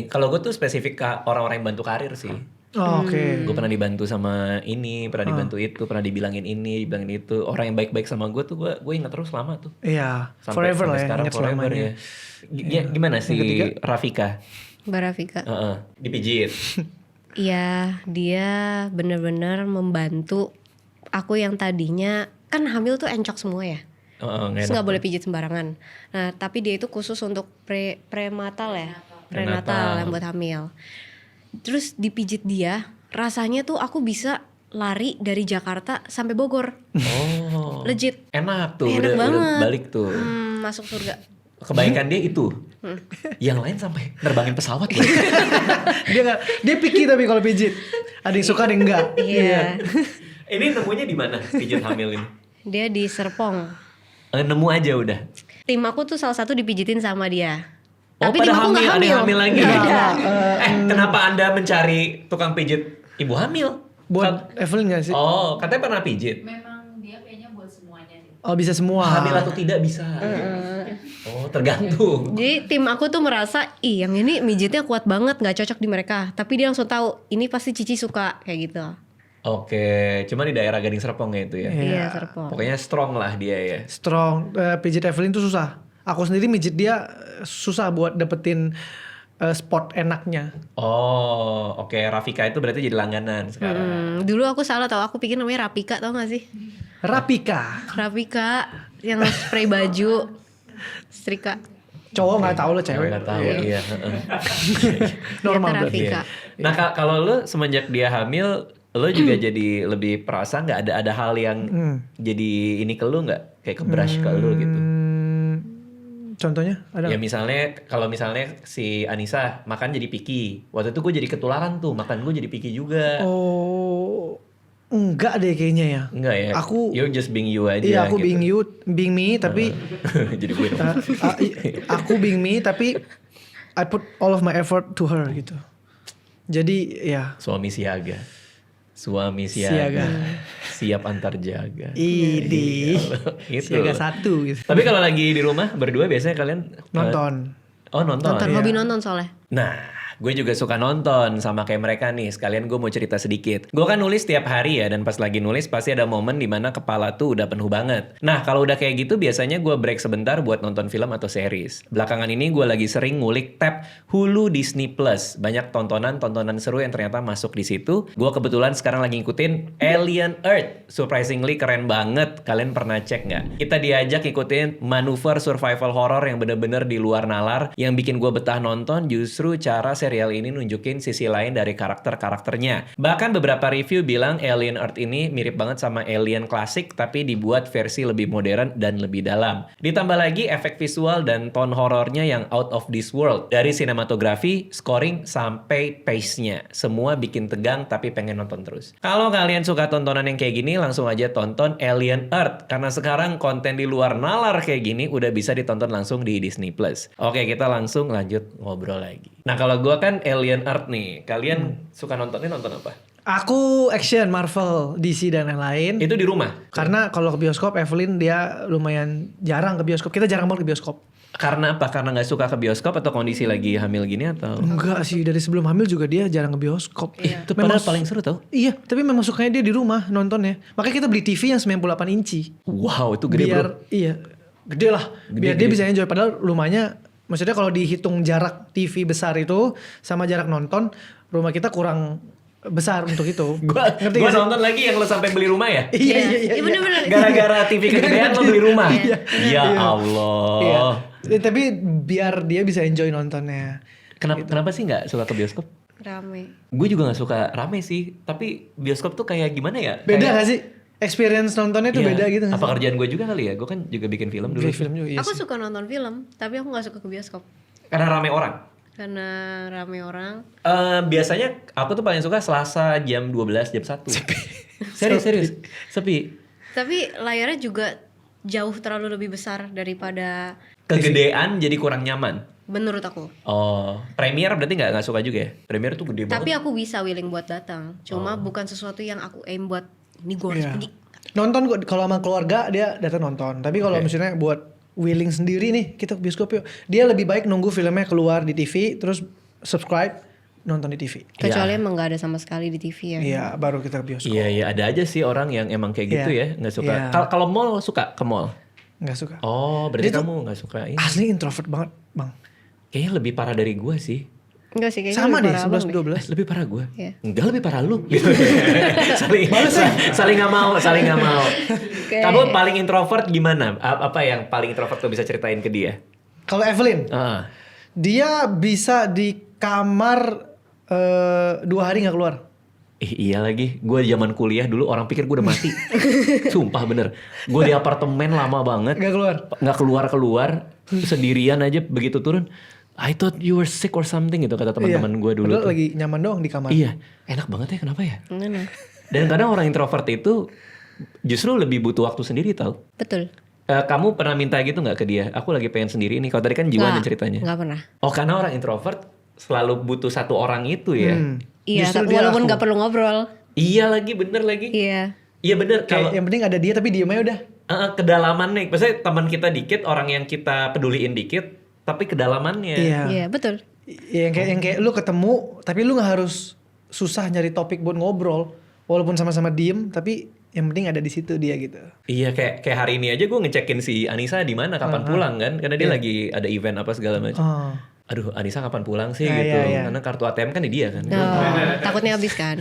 Kalau gue tuh spesifik ke orang-orang yang bantu karir sih. Oh, oke. Gue pernah dibantu sama ini, pernah dibantu itu, pernah dibilangin ini, dibilangin itu. Orang yang baik-baik sama gue tuh gue ingat terus lama tuh. Iya, Sampai forever lah ya, sekarang ingat forever selamanya. ya. Gimana sih Yang ketiga? Rafika? Mbak Rafika. Dipijit. Iya, dia bener-bener membantu aku yang tadinya kan hamil tuh encok semua ya. Terus nggak boleh pijit sembarangan. Nah, tapi dia itu khusus untuk prenatal ya, prenatal yang buat hamil. Terus dipijit dia, rasanya tuh aku bisa lari dari Jakarta sampai Bogor. Oh. Legit. Enak tuh, Enak udah banget. balik tuh. Masuk surga. Kebaikan dia itu. Yang lain sampai nerbangin pesawat loh. dia picky tapi kalau pijit. Ada yang suka ada yang enggak. Iya. Ini nemunya di mana pijit hamil ini? Dia di Serpong. Nemu aja udah. Tim aku tuh salah satu dipijitin sama dia. Oh, Tapi pada tim aku nggak ada yang hamil lagi. Nggak ada. Kenapa Anda mencari tukang pijit ibu hamil? Buat Evelyn gak sih? Oh, katanya pernah pijit. Memang dia kayaknya buat semuanya deh. Oh, bisa semua. Hamil atau tidak bisa. Oh, tergantung. Jadi tim aku tuh merasa, yang ini mijitnya kuat banget, nggak cocok di mereka. Tapi dia langsung tahu, ini pasti Cici suka kayak gitu. Oke, cuma di daerah Gading Serpong ya itu ya. Iya, Serpong. Pokoknya strong lah dia ya. Strong. Pijit Evelyn tuh susah. Aku sendiri mijit dia susah buat dapetin spot enaknya. Oh, oke. Rafika itu berarti jadi langganan sekarang. Dulu aku salah tau, aku pikir namanya Rapika, tau gak sih? Rapika. Rapika yang spray baju, setrika. Cowok nggak tahu lah cewek. Nggak tahu, iya. Normal Ternyata berarti. Rapika. Nah, kalau lu semenjak dia hamil, lu juga jadi lebih perasa nggak ada hal yang jadi ini ke lu nggak? Kayak ke brush ke lu gitu. Contohnya ada. Ya kalau misalnya si Anissa makan jadi picky. Waktu itu gue jadi ketularan tuh, makan gue jadi picky juga. Oh, enggak deh kayaknya ya. Enggak ya? Aku- You're just being you aja. Iya, aku gitu. being me tapi Jadi gue dong. aku being me tapi I put all of my effort to her gitu. Jadi ya Suami siaga. Suami Siaga. Siap antar jaga. ini Gitu. siaga satu gitu. Tapi kalau lagi di rumah berdua biasanya kalian Nonton. nonton. Nonton, iya. hobi nonton soalnya. Nah, gue juga suka nonton sama kayak mereka nih. Sekalian gue mau cerita sedikit. Gue kan nulis tiap hari ya, dan pas lagi nulis pasti ada momen dimana kepala tuh udah penuh banget. Nah, kalau udah kayak gitu biasanya gue break sebentar buat nonton film atau series. Belakangan ini gue lagi sering ngulik tab Hulu Disney Plus. Banyak tontonan seru yang ternyata masuk di situ. Gue kebetulan sekarang lagi ngikutin Alien Earth. Surprisingly keren banget. Kalian pernah cek nggak? Kita diajak ngikutin manuver survival horror yang bener-bener di luar nalar. Yang bikin gue betah nonton justru cara serial ini nunjukin sisi lain dari karakter-karakternya. Bahkan beberapa review bilang Alien Earth ini mirip banget sama Alien klasik tapi dibuat versi lebih modern dan lebih dalam. Ditambah lagi efek visual dan tone horornya yang out of this world. Dari sinematografi, scoring, sampai pace-nya. Semua bikin tegang tapi pengen nonton terus. Kalau kalian suka tontonan yang kayak gini, langsung aja tonton Alien Earth. Karena sekarang konten di luar nalar kayak gini udah bisa ditonton langsung di Disney Plus. Oke, kita langsung lanjut ngobrol lagi. Nah, kalau gua kan Alien Earth nih. Kalian suka nonton apa? Aku action, Marvel, DC dan lain-lain. Itu di rumah. Karena kalau ke bioskop, Evelyn dia lumayan jarang ke bioskop. Kita jarang banget ke bioskop. Karena apa? Karena nggak suka ke bioskop atau kondisi lagi hamil gini atau? Enggak sih, dari sebelum hamil juga dia jarang ke bioskop. Itu padahal paling seru tau. Iya, tapi memang sukanya dia di rumah nontonnya. Makanya kita beli TV yang 98 inci. Wow, itu gede Biar, bro. iya, gede lah. Biar dia bisa enjoy. Padahal rumahnya, maksudnya kalau dihitung jarak TV besar itu sama jarak nonton, rumah kita kurang besar untuk itu. Gua Ngerti gak sih? nonton lagi yang lo sampai beli rumah ya? Iya bener-bener. Gara-gara TV kegedean lo beli rumah. Iya. Ya Allah. Iya. Tapi biar dia bisa enjoy nontonnya. Kenapa sih nggak suka ke bioskop? Rame. Gue juga nggak suka rame sih. Tapi bioskop tuh kayak gimana ya? Beda Kayak- gak sih? Experience nontonnya tuh Iya. beda gitu gak Apa sih? kerjaan gue juga kali ya? Gue kan juga bikin film dulu. Bikin film juga, iya Aku sih. suka nonton film, tapi aku nggak suka ke bioskop Karena rame orang. karena rame orang. Biasanya aku tuh paling suka Selasa jam 12 jam 1. Serius. Sepi. Tapi layarnya juga jauh terlalu lebih besar daripada Kegedean jadi kurang nyaman. menurut aku. Oh, Premiere berarti nggak suka juga ya? Premiere tuh gede Tapi banget. aku bisa willing buat datang. Cuma bukan sesuatu yang aku aim buat ini gue harus Iya. pergi. Nonton kalau sama keluarga dia datang nonton. Tapi kalau Oke. misalnya buat willing sendiri nih kita ke bioskop yuk. Dia lebih baik nunggu filmnya keluar di TV terus subscribe nonton di TV. Kecuali emang nggak ada sama sekali di TV ya. Iya, baru kita ke bioskop. Iya, ada aja sih orang yang emang kayak gitu Iya. ya, nggak suka. Iya. Kalau mall suka ke mall. Nggak suka. Oh, berarti Dia tuh kamu nggak suka ini. Asli introvert banget, Bang. Kayaknya lebih parah dari gue sih. Enggak sih kayaknya Sama lebih deh, parah abang 11 12. Lebih parah gue. Iya. Enggak, lebih parah lu. Gitu. saling nggak mau. Oke. Kamu paling introvert gimana? Apa yang paling introvert tuh bisa ceritain ke dia? Kalau Evelyn, Ah. dia bisa di kamar 2 hari nggak keluar. Iya lagi, gue zaman kuliah dulu orang pikir gue udah mati. Sumpah bener. Gue di apartemen lama banget. Nggak keluar. Nggak keluar. Sendirian aja begitu turun. I thought you were sick or something gitu kata teman-teman gue dulu. Padahal Tuh. lagi nyaman doang di kamar. Iya, enak banget ya kenapa ya? Mana? Dan kadang orang introvert itu justru lebih butuh waktu sendiri tau. Betul. Kamu pernah minta gitu nggak ke dia? Aku lagi pengen sendiri nih. Kalau tadi kan jiwa dan ceritanya. Nggak pernah. Oh karena orang introvert selalu butuh satu orang itu ya. Iya, Justru tapi dia walaupun aku. nggak perlu ngobrol. Iya lagi bener lagi. Iya. Iya bener Kayak kalau yang penting ada dia tapi diem aja udah. kedalaman nih. Maksudnya teman kita dikit, orang yang kita peduliin dikit, tapi kedalamannya. Iya. Iya, betul. Yang kayak lu ketemu tapi lu nggak harus susah nyari topik buat ngobrol. Walaupun sama-sama diem tapi yang penting ada di situ dia gitu. Iya kayak hari ini aja gue ngecekin si Anissa di mana kapan pulang kan karena dia lagi ada event apa segala macam. Oh. Aduh Anissa kapan pulang sih Ah, gitu. iya, iya. Karena kartu ATM kan di dia kan. Takutnya habis kan.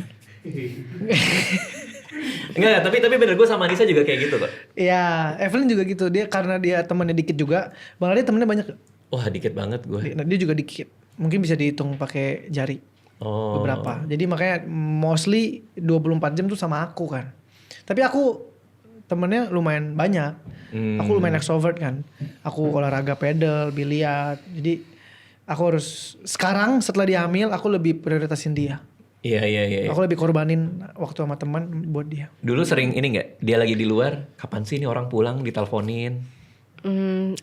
Enggak, tapi bener gue sama Anissa juga kayak gitu kok. Iya, Evelyn juga gitu. Dia karena dia temannya dikit juga. Bang Ade temennya banyak. Wah dikit banget gue. Dia juga dikit. Mungkin bisa dihitung pakai jari. Oh. Beberapa. Jadi makanya mostly 24 jam tuh sama aku kan. Tapi aku temennya lumayan banyak. Aku lumayan extrovert kan. Aku olahraga pedal, biliar. Jadi aku harus sekarang setelah dia hamil aku lebih prioritasin dia. Iya. Aku lebih korbanin waktu sama teman buat dia. Dulu sering ini nggak? Dia lagi di luar, kapan sih ini orang pulang diteleponin?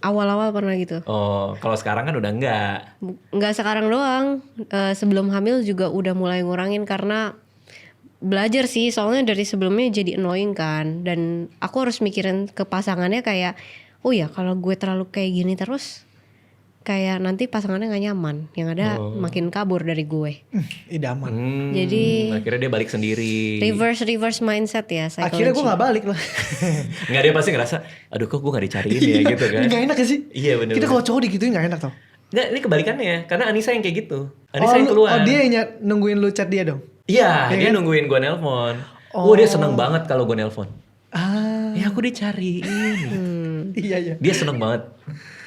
Awal-awal pernah gitu. Oh, kalau sekarang kan udah enggak. Nggak sekarang doang. Sebelum hamil juga udah mulai ngurangin karena belajar sih. Soalnya dari sebelumnya jadi annoying kan. Dan aku harus mikirin ke pasangannya kayak, oh ya kalau gue terlalu kayak gini terus, kayak nanti pasangannya nggak nyaman. Yang ada makin kabur dari gue. Idaman. Jadi- akhirnya dia balik sendiri. Reverse mindset ya. Akhirnya gue psychology. gak balik lah. Nggak, dia pasti ngerasa, aduh kok gue gak dicariin ya gitu kan. Ini gak enak ya sih? Iya, bener. Kita kalau cowok digituin gak enak tau. Nggak, ini kebalikannya. Karena Anissa yang kayak gitu. Anissa yang lu- keluar. Oh dia yang nungguin lu chat dia dong? Iya, Iya dia kan? nungguin gue nelpon. Oh. Dia seneng banget kalau gue nelpon. Ah, Ya aku dicariin. iya. Dia seneng banget.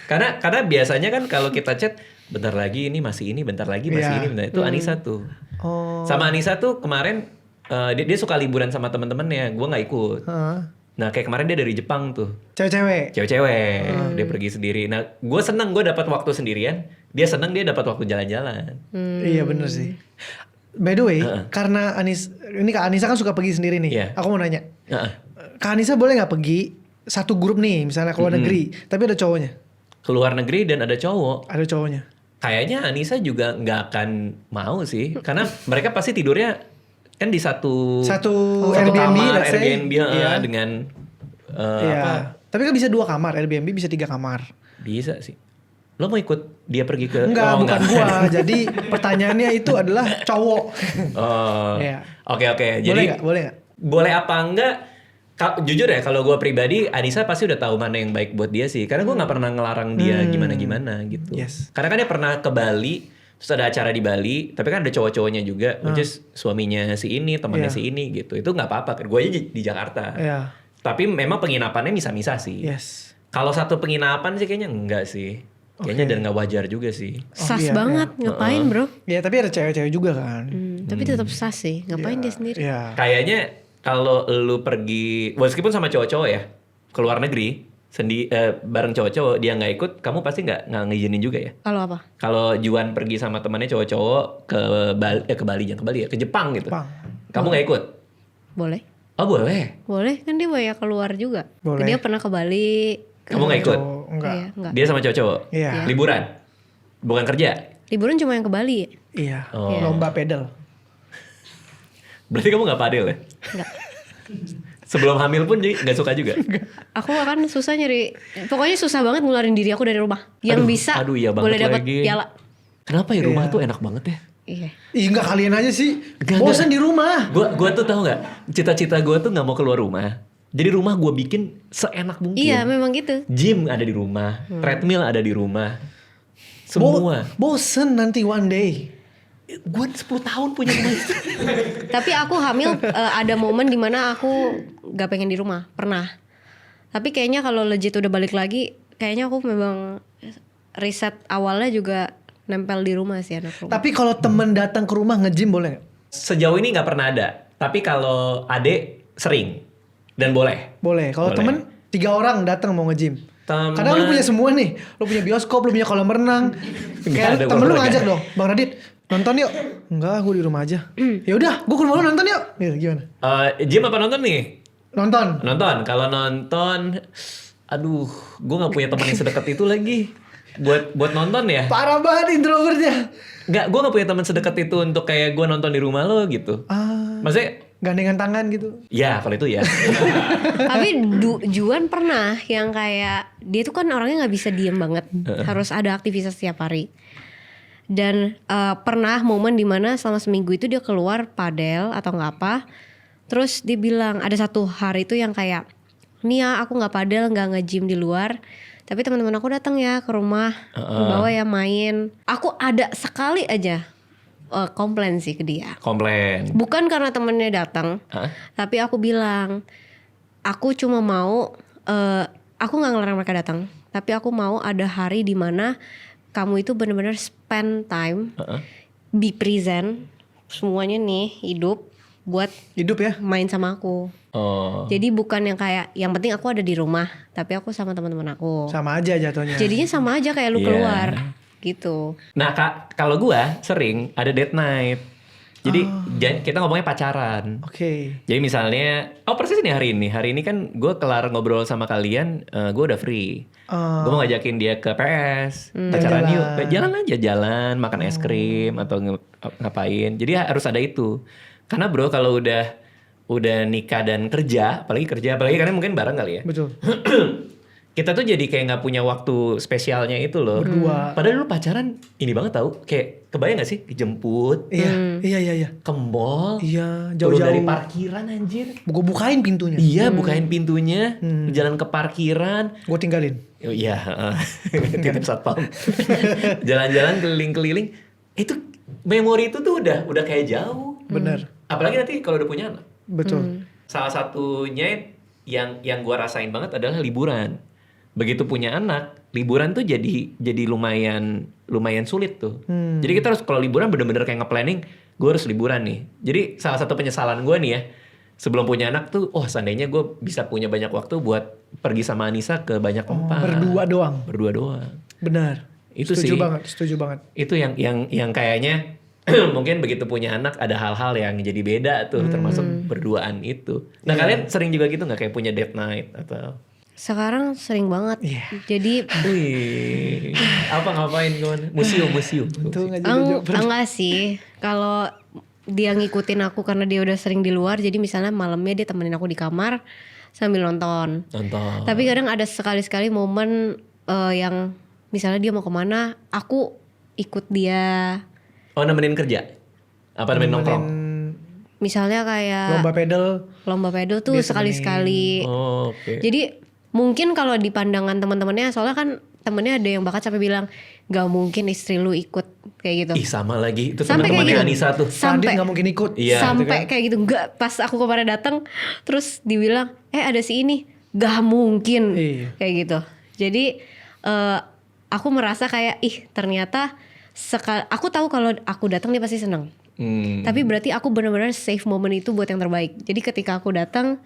Karena biasanya kan kalau kita chat, bentar lagi ini masih ini, bentar lagi masih Iya. ini, bentar. Itu Anissa tuh. Oh. Sama Anissa tuh kemarin dia suka liburan sama teman-temannya, gue nggak ikut. Heeh. Nah kayak kemarin dia dari Jepang tuh, Cewek-cewek. cewek-cewek, dia pergi sendiri. Nah gue seneng gue dapat waktu sendirian, dia seneng dia dapat waktu jalan-jalan. Iya bener sih. By the way, karena Kak Anissa kan suka pergi sendiri nih. Iya. Aku mau nanya, Heeh. Kak Anissa boleh nggak pergi satu grup nih, misalnya keluar negeri, tapi ada cowoknya, Keluar negeri dan ada cowok. ada cowoknya. Kayaknya Anissa juga nggak akan mau sih, karena mereka pasti tidurnya kan di satu Airbnb, kamar let's say. Airbnb Iya. dengan Iya. apa? Tapi kan bisa 2 kamar, Airbnb bisa 3 kamar. Bisa sih. Lo mau ikut dia pergi ke? Enggak, Oh, bukan gua. Jadi pertanyaannya itu adalah cowok. Oh. Iya. Oke. Jadi Boleh nggak? boleh apa enggak? Jujur ya, kalau gue pribadi, Anissa pasti udah tahu mana yang baik buat dia sih. Karena gue nggak pernah ngelarang dia gimana-gimana gitu. Yes. Karena kan dia pernah ke Bali, terus ada acara di Bali, tapi kan ada cowok-cowoknya juga, which is suaminya si ini, temannya Iya. si ini gitu. Itu nggak apa-apa kan. Gue aja di Jakarta. Iya. Tapi memang penginapannya misa-misa sih. Yes. Kalau satu penginapan sih kayaknya enggak sih. Kayaknya dan nggak wajar juga sih. Sas iya, banget, ngapain bro? Ya tapi ada cewek-cewek juga kan. Tapi tetap sas sih, ngapain dia sendiri? Iya. Kayaknya kalau lu pergi, meskipun sama cowok-cowok ya, ke luar negeri, bareng cowok-cowok, dia nggak ikut, kamu pasti nggak ngizinin juga ya? Kalau apa? Kalau Juan pergi sama temannya cowok-cowok ke Bali, jangan ke Bali ya, ke Jepang gitu. Jepang. Kamu nggak ikut? Boleh? Oh boleh. Boleh, kan dia banyak keluar juga. Boleh. Dia pernah ke Bali. Kamu nggak ikut? Cowok, enggak. Iya, enggak. Dia sama cowok-cowok? Iya. Liburan? Bukan kerja? Liburan cuma yang ke Bali. Iya. Oh. Lomba pedal. Berarti kamu nggak padel ya? Enggak. Sebelum hamil pun jadi nggak suka juga? Aku akan susah nyari, pokoknya susah banget ngeluarin diri aku dari rumah. Yang bisa iya banget boleh dapat lagi. piala. Kenapa ya rumah Iya. tuh enak banget ya? Iya. Ih enggak, kalian aja sih. Enggak. Bosan di rumah. Gua tuh tahu nggak, cita-cita gue tuh nggak mau keluar rumah. Jadi rumah gue bikin seenak mungkin. Iya, memang gitu. Gym ada di rumah, treadmill ada di rumah, semua. Bosen nanti one day. Gue 10 tahun punya rumah itu. Tapi aku hamil ada momen dimana aku gak pengen di rumah, pernah. Tapi kayaknya kalau legit udah balik lagi, kayaknya aku memang riset awalnya juga nempel di rumah sih anak rumah. Tapi kalau temen datang ke rumah nge-gym boleh nggak? Sejauh ini nggak pernah ada, tapi kalau adek sering dan boleh. Boleh. Kalau Boleh. temen 3 orang datang mau nge-gym. Temen- Karena lu punya semua nih. Lu punya bioskop, lu punya kolam renang. Nggak ada, Kayak temen gua lu nggak. ngajak dong, Bang Radit, nonton yuk. Enggak, gue di rumah aja. Ya udah, gue ke rumah lu nonton yuk. Gitu, gimana? Gym apa nonton nih? Nonton. Nonton. Kalau nonton, aduh, gue nggak punya teman yang sedekat itu lagi. Buat nonton ya. Parah banget introvertnya. Nggak, gue nggak punya teman sedekat itu untuk kayak gue nonton di rumah lo gitu. Maksudnya, Gandengan tangan gitu. ya kalau itu ya. Tapi Juan pernah yang kayak dia tuh kan orangnya nggak bisa diem banget, harus ada aktivitas setiap hari. Dan pernah momen dimana selama seminggu itu dia keluar padel atau nggak apa, terus dia bilang ada satu hari itu yang kayak, nih ya aku nggak padel, nggak nge-gym di luar, tapi teman-teman aku datang ya ke rumah, bawa ya main. Aku ada sekali aja komplain sih ke dia. Komplain. Bukan karena temennya datang, Hah? tapi aku bilang, aku cuma mau, aku nggak ngelarang mereka datang, tapi aku mau ada hari di mana kamu itu benar-benar spend time, be present, semuanya nih hidup buat Hidup ya. main sama aku. Oh. Jadi bukan yang kayak, yang penting aku ada di rumah, tapi aku sama teman-teman aku. Sama aja jatuhnya. Jadinya sama aja kayak lu Iya. keluar, gitu. Nah kalau gue sering ada date night. Jadi kita ngomongnya pacaran. Oke. Jadi misalnya, persis nih hari ini kan gue kelar ngobrol sama kalian, gue udah free. Gue mau ngajakin dia ke PS, pacaran Jalan. yuk, jalan aja, jalan, makan es krim atau ngapain. Jadi harus ada itu. Karena bro kalau udah nikah dan kerja, apalagi karena mungkin bareng kali ya. Betul. Kita tuh jadi kayak nggak punya waktu spesialnya itu loh. Berdua. Padahal dulu pacaran ini banget tau. Kayak kebayang gak sih? Dijemput, Iya. ke mall, Iya, turun jauh-jauh. dari parkiran anjir. Gue bukain pintunya. Iya, bukain pintunya, jalan ke parkiran. Gue tinggalin. Oh, iya, titip satpam. Jalan-jalan keliling-keliling. Itu memori itu tuh udah kayak jauh. Bener. Apalagi nanti kalau udah punya anak. Betul. Salah satunya yang gua rasain banget adalah liburan. Begitu punya anak, liburan tuh jadi lumayan sulit tuh. Jadi kita harus kalau liburan bener-bener kayak nge-planning, gue harus liburan nih. Jadi salah satu penyesalan gue nih ya, sebelum punya anak tuh, seandainya gue bisa punya banyak waktu buat pergi sama Anissa ke banyak tempat. Berdua doang. Berdua doang. Benar. Itu setuju sih. Setuju banget. Itu yang kayaknya mungkin begitu punya anak ada hal-hal yang jadi beda tuh, termasuk berduaan itu. Nah kalian sering juga gitu nggak kayak punya date night atau? Sekarang sering banget. Iya. Jadi Wih, ngapain kemana? Museum. Untung aja enggak sih. Kalau dia ngikutin aku karena dia udah sering di luar. Jadi misalnya malamnya dia temenin aku di kamar sambil nonton. Tapi kadang ada sekali-sekali momen yang misalnya dia mau kemana, aku ikut dia. Oh, nemenin kerja? Apa nemenin nongkrong? Misalnya kayak Lomba pedal tuh dia sekali-sekali. Oh, oke. Jadi mungkin kalau di pandangan teman-temannya, soalnya kan temennya ada yang bakat sampai bilang gak mungkin istri lu ikut kayak gitu. Ih, sama lagi. Itu Sampai teman-temannya kayak gitu. Anissa tuh. Sampai gak mungkin ikut. Iya. Sampai kayak gitu. Gak, pas aku kemarin datang terus dibilang ada si ini, gak mungkin. Iya. Kayak gitu. Jadi aku merasa kayak ternyata aku tahu kalau aku datang dia pasti seneng. Tapi berarti aku benar-benar save momen itu buat yang terbaik. Jadi ketika aku datang,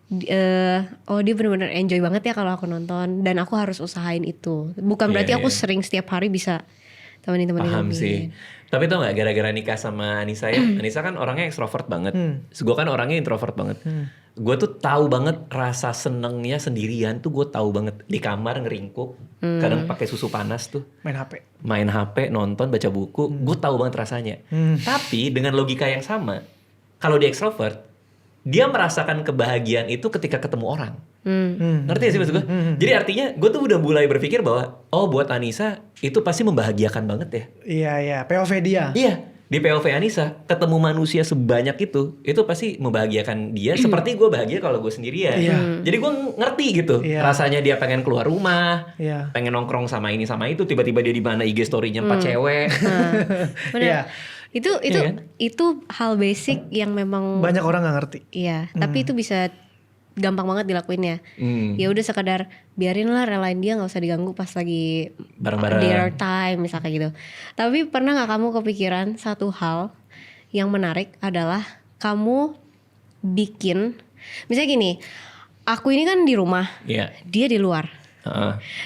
dia benar-benar enjoy banget ya kalau aku nonton, dan aku harus usahain itu. Bukan berarti aku sering setiap hari bisa temenin. Paham sih. Tapi tau gak, gara-gara nikah sama Anissa ya, Anissa kan orangnya ekstrovert banget. Gue kan orangnya introvert banget. Gue tuh tahu banget rasa senengnya sendirian tuh, gue tahu banget. Di kamar ngeringkuk, kadang pakai susu panas tuh. Main HP, nonton, baca buku. Gue tahu banget rasanya. Tapi dengan logika yang sama, kalau dia ekstrovert, dia merasakan kebahagiaan itu ketika ketemu orang. Ngerti gak sih maksud gue? Jadi artinya gue tuh udah mulai berpikir bahwa buat Anissa itu pasti membahagiakan banget ya. Iya, POV dia. Iya, di POV Anissa ketemu manusia sebanyak itu pasti membahagiakan dia seperti gue bahagia kalau gue sendirian. Jadi gue ngerti gitu rasanya dia pengen keluar rumah, pengen nongkrong sama ini sama itu, tiba-tiba dia di mana IG story-nya 4 cewek. Benar. Itu hal basic yang memang banyak orang nggak ngerti. Iya, tapi itu bisa gampang banget dilakuinnya. Ya udah sekadar biarin lah, relain dia, nggak usah diganggu pas lagi bareng-bareng dinner time misalnya gitu. Tapi pernah nggak kamu kepikiran satu hal yang menarik adalah kamu bikin, misalnya gini, aku ini kan di rumah, dia di luar.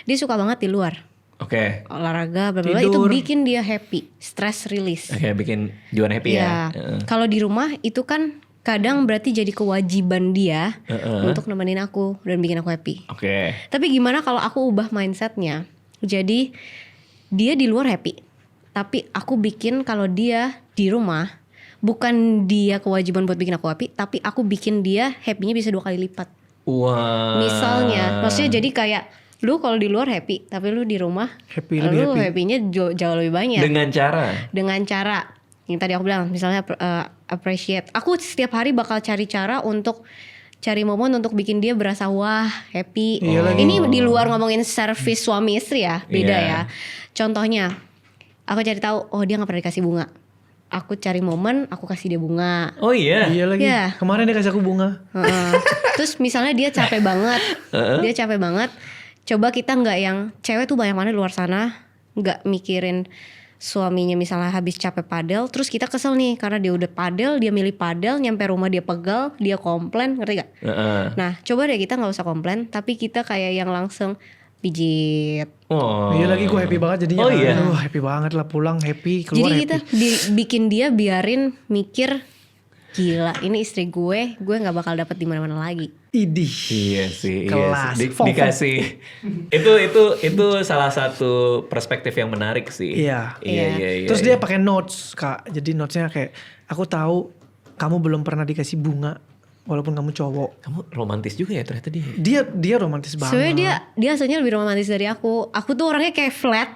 Dia suka banget di luar. Olahraga bla bla, itu bikin dia happy, stress release. Bikin Juan happy ya. Kalau di rumah itu kan kadang berarti jadi kewajiban dia untuk nemenin aku dan bikin aku happy. Tapi gimana kalau aku ubah mindsetnya, jadi dia di luar happy, tapi aku bikin kalau dia di rumah bukan dia kewajiban buat bikin aku happy, tapi aku bikin dia happy-nya bisa 2 kali lipat. Misalnya, maksudnya jadi kayak lu kalau di luar happy, tapi lu di rumah lu happy-nya jauh lebih banyak. Dengan cara yang tadi aku bilang, misalnya appreciate. Aku setiap hari bakal cari cara untuk cari momen untuk bikin dia berasa wah happy. Ini di luar ngomongin service suami istri ya, beda ya. Contohnya, aku cari tahu dia nggak pernah dikasih bunga. Aku cari momen, aku kasih dia bunga. Iya lagi. Kemarin dia kasih aku bunga. Terus misalnya dia capek banget. Coba kita nggak yang cewek tuh banyak mana di luar sana nggak mikirin suaminya misalnya habis capek padel, terus kita kesel nih karena dia udah padel, dia milih padel, nyampe rumah dia pegal, dia komplain, ngerti gak? Nah coba deh kita nggak usah komplain, tapi kita kayak yang langsung pijit. Iya lagi, gue happy banget jadinya. Happy banget lah, pulang happy, keluar jadi happy. Kita bikin dia biarin mikir, gila ini istri gue nggak bakal dapet di mana-mana lagi. Idih. Iya sih. Kelas. Dikasih. itu salah satu perspektif yang menarik sih. Iya. Iya. Terus dia pakai notes, Kak. Jadi notesnya kayak, aku tahu kamu belum pernah dikasih bunga walaupun kamu cowok. Kamu romantis juga ya ternyata dia. Dia romantis banget. Sebenarnya dia aslinya lebih romantis dari aku. Aku tuh orangnya kayak flat.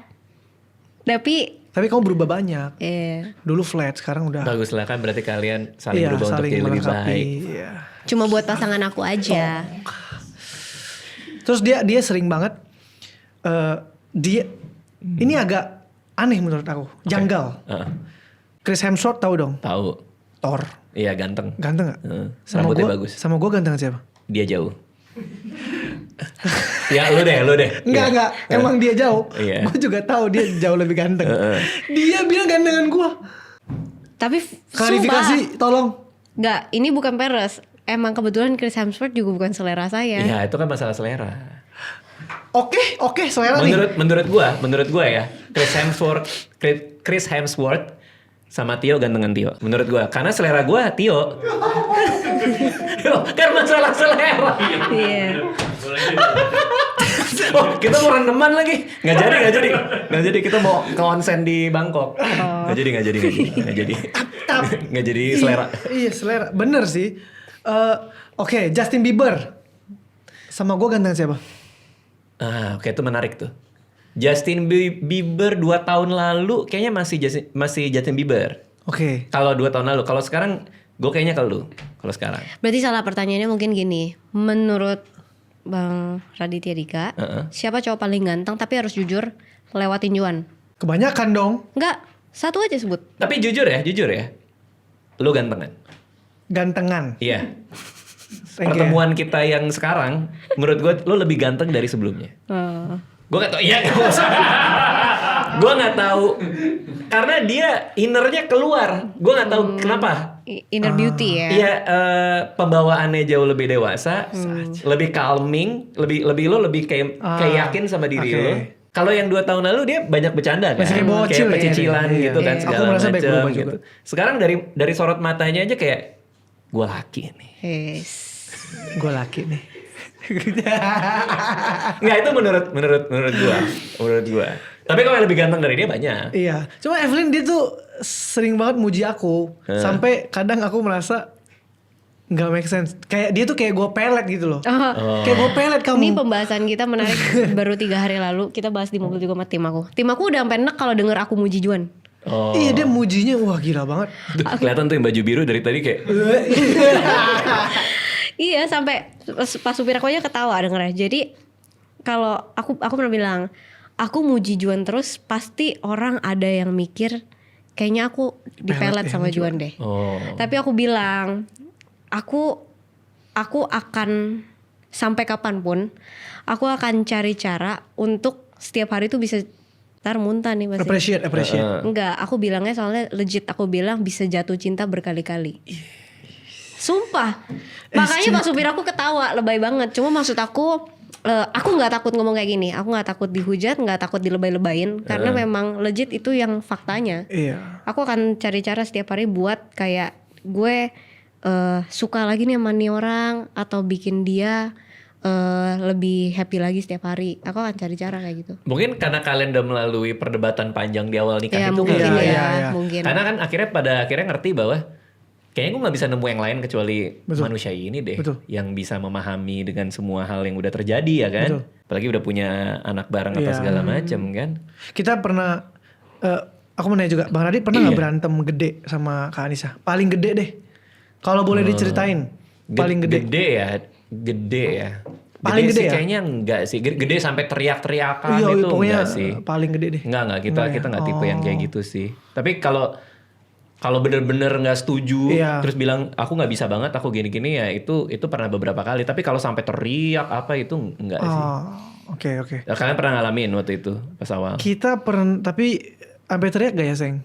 Tapi kamu berubah banyak. Dulu flat, sekarang udah. Bagus lah, kan berarti kalian saling berubah untuk jadi lebih baik. Iya. Cuma buat pasangan aku aja. Terus dia sering banget. Ini agak aneh menurut aku, janggal. Chris Hemsworth tahu dong? Tahu. Thor. Iya, ganteng. Ganteng gak? Rambutnya bagus. Sama gue ganteng siapa? Dia jauh. Ya lu deh. Enggak. Emang dia jauh. Iya. Gue juga tahu dia jauh lebih ganteng. Dia bilang gantengan gue. Tapi klarifikasi tolong. Enggak, ini bukan peres. Emang kebetulan Chris Hemsworth juga bukan selera saya. Iya, itu kan masalah selera. Oke, selera nih. Menurut gua ya, Chris Hemsworth sama Tio gantengan Tio. Menurut gua, karena selera gua Tio. Kan masalah selera. Iya. Oh, kita mau rendeman lagi. Nggak jadi. Kita mau ke onsen di Bangkok. Nggak jadi selera. Iya selera, bener sih. Oke, Justin Bieber sama gue ganteng siapa? Oke, itu menarik tuh. Justin Bieber 2 tahun lalu kayaknya masih Justin Bieber. Oke. Kalau 2 tahun lalu, kalau sekarang gue kayaknya ke lu. Kalau sekarang. Berarti salah pertanyaannya mungkin gini. Menurut Bang Raditya Dika, siapa cowok paling ganteng tapi harus jujur lewatin Juan? Kebanyakan dong. Enggak, satu aja sebut. Tapi jujur ya. Lu gantengan. Gantengan. Iya. Thank you. Pertemuan kita yang sekarang, menurut gue lu lebih ganteng dari sebelumnya. Gue gak tau, iya gak usah. Gue gak tahu. Karena dia innernya keluar. Gue gak tahu kenapa. Inner beauty ya. Iya, pembawaannya jauh lebih dewasa, lebih calming, lebih kayak yakin sama diri Oke. lo. Kalau yang 2 tahun lalu dia banyak bercanda kan, Masih kayak bocil kayak pecicilan kayaknya. gitu kan Iya. segala Aku merasa baik macam berubah gitu. juga. Sekarang dari sorot matanya aja kayak gue laki nih. Yes. Gue laki nih. Nggak, itu menurut gua. Tapi kalau yang lebih ganteng dari dia banyak. Iya. Cuma Evelyn dia tuh sering banget muji aku. Sampai kadang aku merasa nggak make sense. Kayak dia tuh kayak gue pelet gitu loh. Kayak gue pelet kamu. Ini pembahasan kita menarik. Baru 3 hari lalu kita bahas di mobil juga sama tim aku. Tim aku udah sampai enek kalau denger aku muji Juan. Oh. Iya dia mujinya wah gila banget. Kelihatan tuh yang baju biru dari tadi kayak Iya, sampai pas supir aku aja ketawa dengernya. Jadi kalau aku pernah bilang, aku muji Juan terus pasti orang ada yang mikir kayaknya aku dipelet sama Juan deh. oh. Tapi aku bilang, aku akan sampai kapanpun aku akan cari cara untuk setiap hari tuh bisa ntar muntah nih masih. Appreciate. Enggak, aku bilangnya soalnya legit, aku bilang bisa jatuh cinta berkali-kali. Sumpah. Makanya pas supir aku ketawa, lebay banget. Cuma maksud aku nggak takut ngomong kayak gini. Aku nggak takut dihujat, nggak takut dilebay-lebayin. Karena memang legit itu yang faktanya. Iya. Aku akan cari cara setiap hari buat kayak gue suka lagi nih sama nih orang, atau bikin dia lebih happy lagi setiap hari. Aku akan cari cara kayak gitu. Mungkin karena kalian udah melalui perdebatan panjang di awal nikah Ya itu mungkin kali ya. ya, mungkin. Karena kan pada akhirnya ngerti bahwa kayaknya gue nggak bisa nemu yang lain kecuali manusia ini deh. Betul. Yang bisa memahami dengan semua hal yang udah terjadi ya kan. Betul. Apalagi udah punya anak bareng apa Iya. segala macem kan. Kita pernah aku mau nanya juga, Bang Radit pernah nggak berantem gede sama Kak Anissa? Paling gede deh. Kalau boleh diceritain. Paling gede. Gede ya. Paling gede sih ya? kayaknya enggak sih. Gede sampai teriak-teriakan Iya, itu pokoknya enggak sih. paling gede deh. Enggak kita nggak tipe yang kayak Oh. gitu sih. Tapi kalau bener-bener nggak setuju, Iya. terus bilang aku nggak bisa banget, aku gini-gini ya itu pernah beberapa kali. Tapi kalau sampai teriak apa itu enggak sih. Oke. Ya, kalian pernah ngalamin waktu itu pas awal? Kita pernah, tapi sampai teriak gak ya, Seng?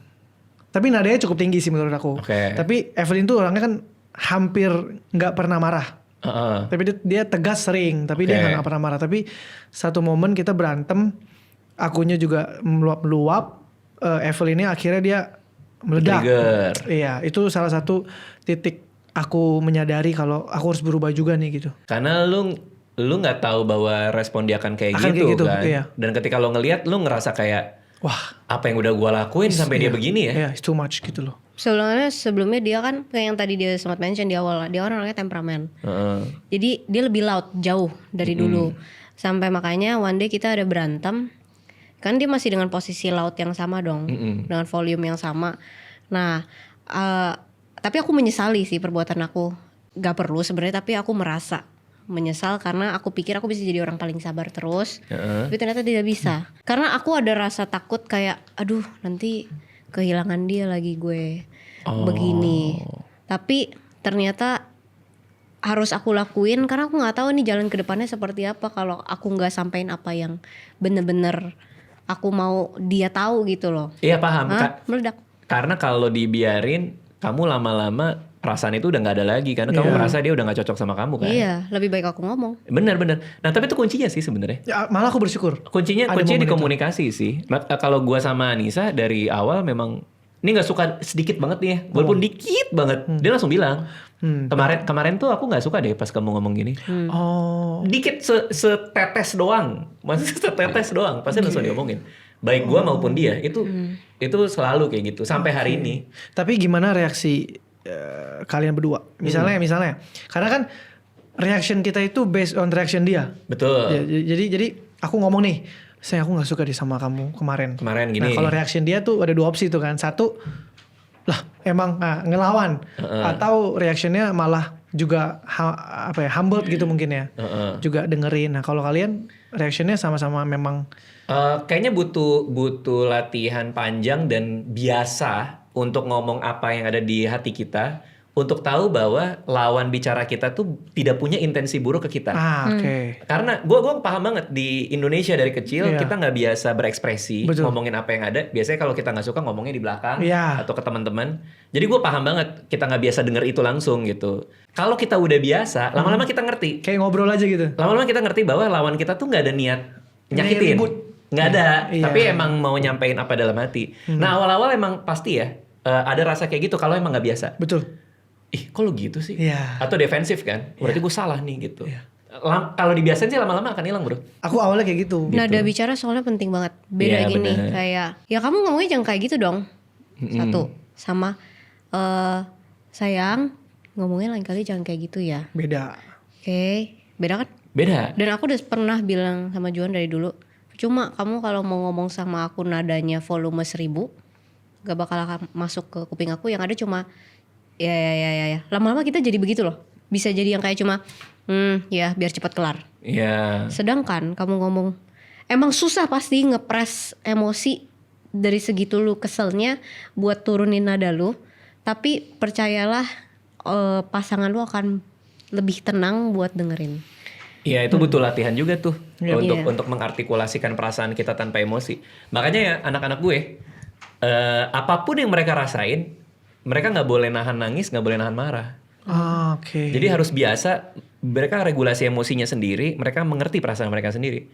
Tapi nadanya cukup tinggi sih menurut aku. Oke. Tapi Evelyn tuh orangnya kan hampir nggak pernah marah. Heeh. Tapi dia tegas sering, tapi dia Oke. nggak pernah marah. Tapi satu momen kita berantem, akunya juga meluap. Evelynnya akhirnya dia meledak. Trigger. Iya, itu salah satu titik aku menyadari kalau aku harus berubah juga nih gitu. Karena lu nggak tahu bahwa respon dia akan kayak Akan gitu, kayak gitu, kan. iya. Dan ketika lo ngelihat, lu ngerasa kayak Wah, apa yang udah gua lakuin sampai dia begini ya. Iya, it's too much gitu loh. Sebelumnya dia kan kayak yang tadi dia sempat mention di awal, dia orangnya temperamen. Heeh. Jadi dia lebih loud jauh dari dulu. Sampai makanya one day kita ada berantem. Kan dia masih dengan posisi loud yang sama dong. Dengan volume yang sama. Nah, tapi aku menyesali sih perbuatan aku. Gak perlu sebenarnya, tapi aku merasa menyesal karena aku pikir aku bisa jadi orang paling sabar terus. Tapi ternyata tidak bisa. Karena aku ada rasa takut kayak aduh nanti kehilangan dia lagi gue begini. Tapi ternyata harus aku lakuin karena aku nggak tahu nih jalan ke depannya seperti apa kalau aku nggak sampein apa yang bener-bener aku mau dia tahu gitu loh. Iya paham. Meledak. Karena kalau dibiarin, kamu lama-lama perasaan itu udah nggak ada lagi karena kamu merasa dia udah nggak cocok sama kamu kan. Iya, lebih baik aku ngomong. Bener. Nah tapi itu kuncinya sih sebenarnya. Ya, malah aku bersyukur. Kuncinya Ada momen di itu. komunikasi sih. Kalau gua sama Anissa dari awal memang ini nggak suka sedikit banget nih ya, walaupun dikit banget, dia langsung bilang. Kemarin tuh aku nggak suka deh pas kamu ngomong gini. Oh. Dikit setetes doang, masih setetes doang, pasti langsung diomongin. Baik gua maupun dia, itu selalu kayak gitu sampai hari ini. Tapi gimana reaksi kalian berdua? Misalnya, karena kan reaction kita itu based on reaction dia. Betul. Ya, jadi aku ngomong nih, saya aku nggak suka deh sama kamu kemarin. Kemarin gini. Nah kalau reaction dia tuh ada 2 opsi tuh kan. Satu, lah emang ngelawan, atau reactionnya malah juga humbled gitu mungkin ya. Juga dengerin. Nah kalau kalian reactionnya sama-sama memang Kayaknya butuh latihan panjang dan biasa untuk ngomong apa yang ada di hati kita, untuk tahu bahwa lawan bicara kita tuh tidak punya intensi buruk ke kita. Oke. Karena gue paham banget di Indonesia dari kecil kita nggak biasa berekspresi, Betul. ngomongin apa yang ada. Biasanya kalau kita nggak suka ngomongnya di belakang atau ke teman-teman. Jadi gue paham banget kita nggak biasa denger itu langsung gitu. Kalau kita udah biasa, lama-lama kita ngerti. Kayak ngobrol aja gitu. Lama-lama kita ngerti bahwa lawan kita tuh nggak ada niat nyakitin, ribut. nggak ada. Iya. Tapi emang mau nyampein apa dalam hati. Nah awal-awal emang pasti ya ada rasa kayak gitu kalau emang nggak biasa. Betul. Ih kok lo gitu sih? Iya. Atau defensif kan? Berarti gue salah nih gitu. Kalau dibiasain sih lama-lama akan hilang bro. Aku awalnya kayak gitu. Nada bicara soalnya penting banget. Beda Iya, gini bener. kayak ya kamu ngomongnya jangan kayak gitu dong. Satu sama sayang ngomongnya lain kali jangan kayak gitu ya. Beda. Oke, beda kan? Beda. Dan aku udah pernah bilang sama Juan dari dulu, cuma kamu kalau mau ngomong sama aku nadanya volume 1000 gak bakal akan masuk ke kuping aku. Yang ada cuma ya. Lama-lama kita jadi begitu loh. Bisa jadi yang kayak cuma ya biar cepat kelar. Iya. Sedangkan kamu ngomong emang susah pasti ngepres emosi dari segitu lu keselnya buat turunin nada lu. Tapi percayalah pasangan lu akan lebih tenang buat dengerin. Iya itu butuh latihan juga tuh Iya. untuk mengartikulasikan perasaan kita tanpa emosi. Makanya ya anak-anak gue apapun yang mereka rasain, mereka nggak boleh nahan nangis, nggak boleh nahan marah. Oke. Jadi harus biasa mereka regulasi emosinya sendiri, mereka mengerti perasaan mereka sendiri.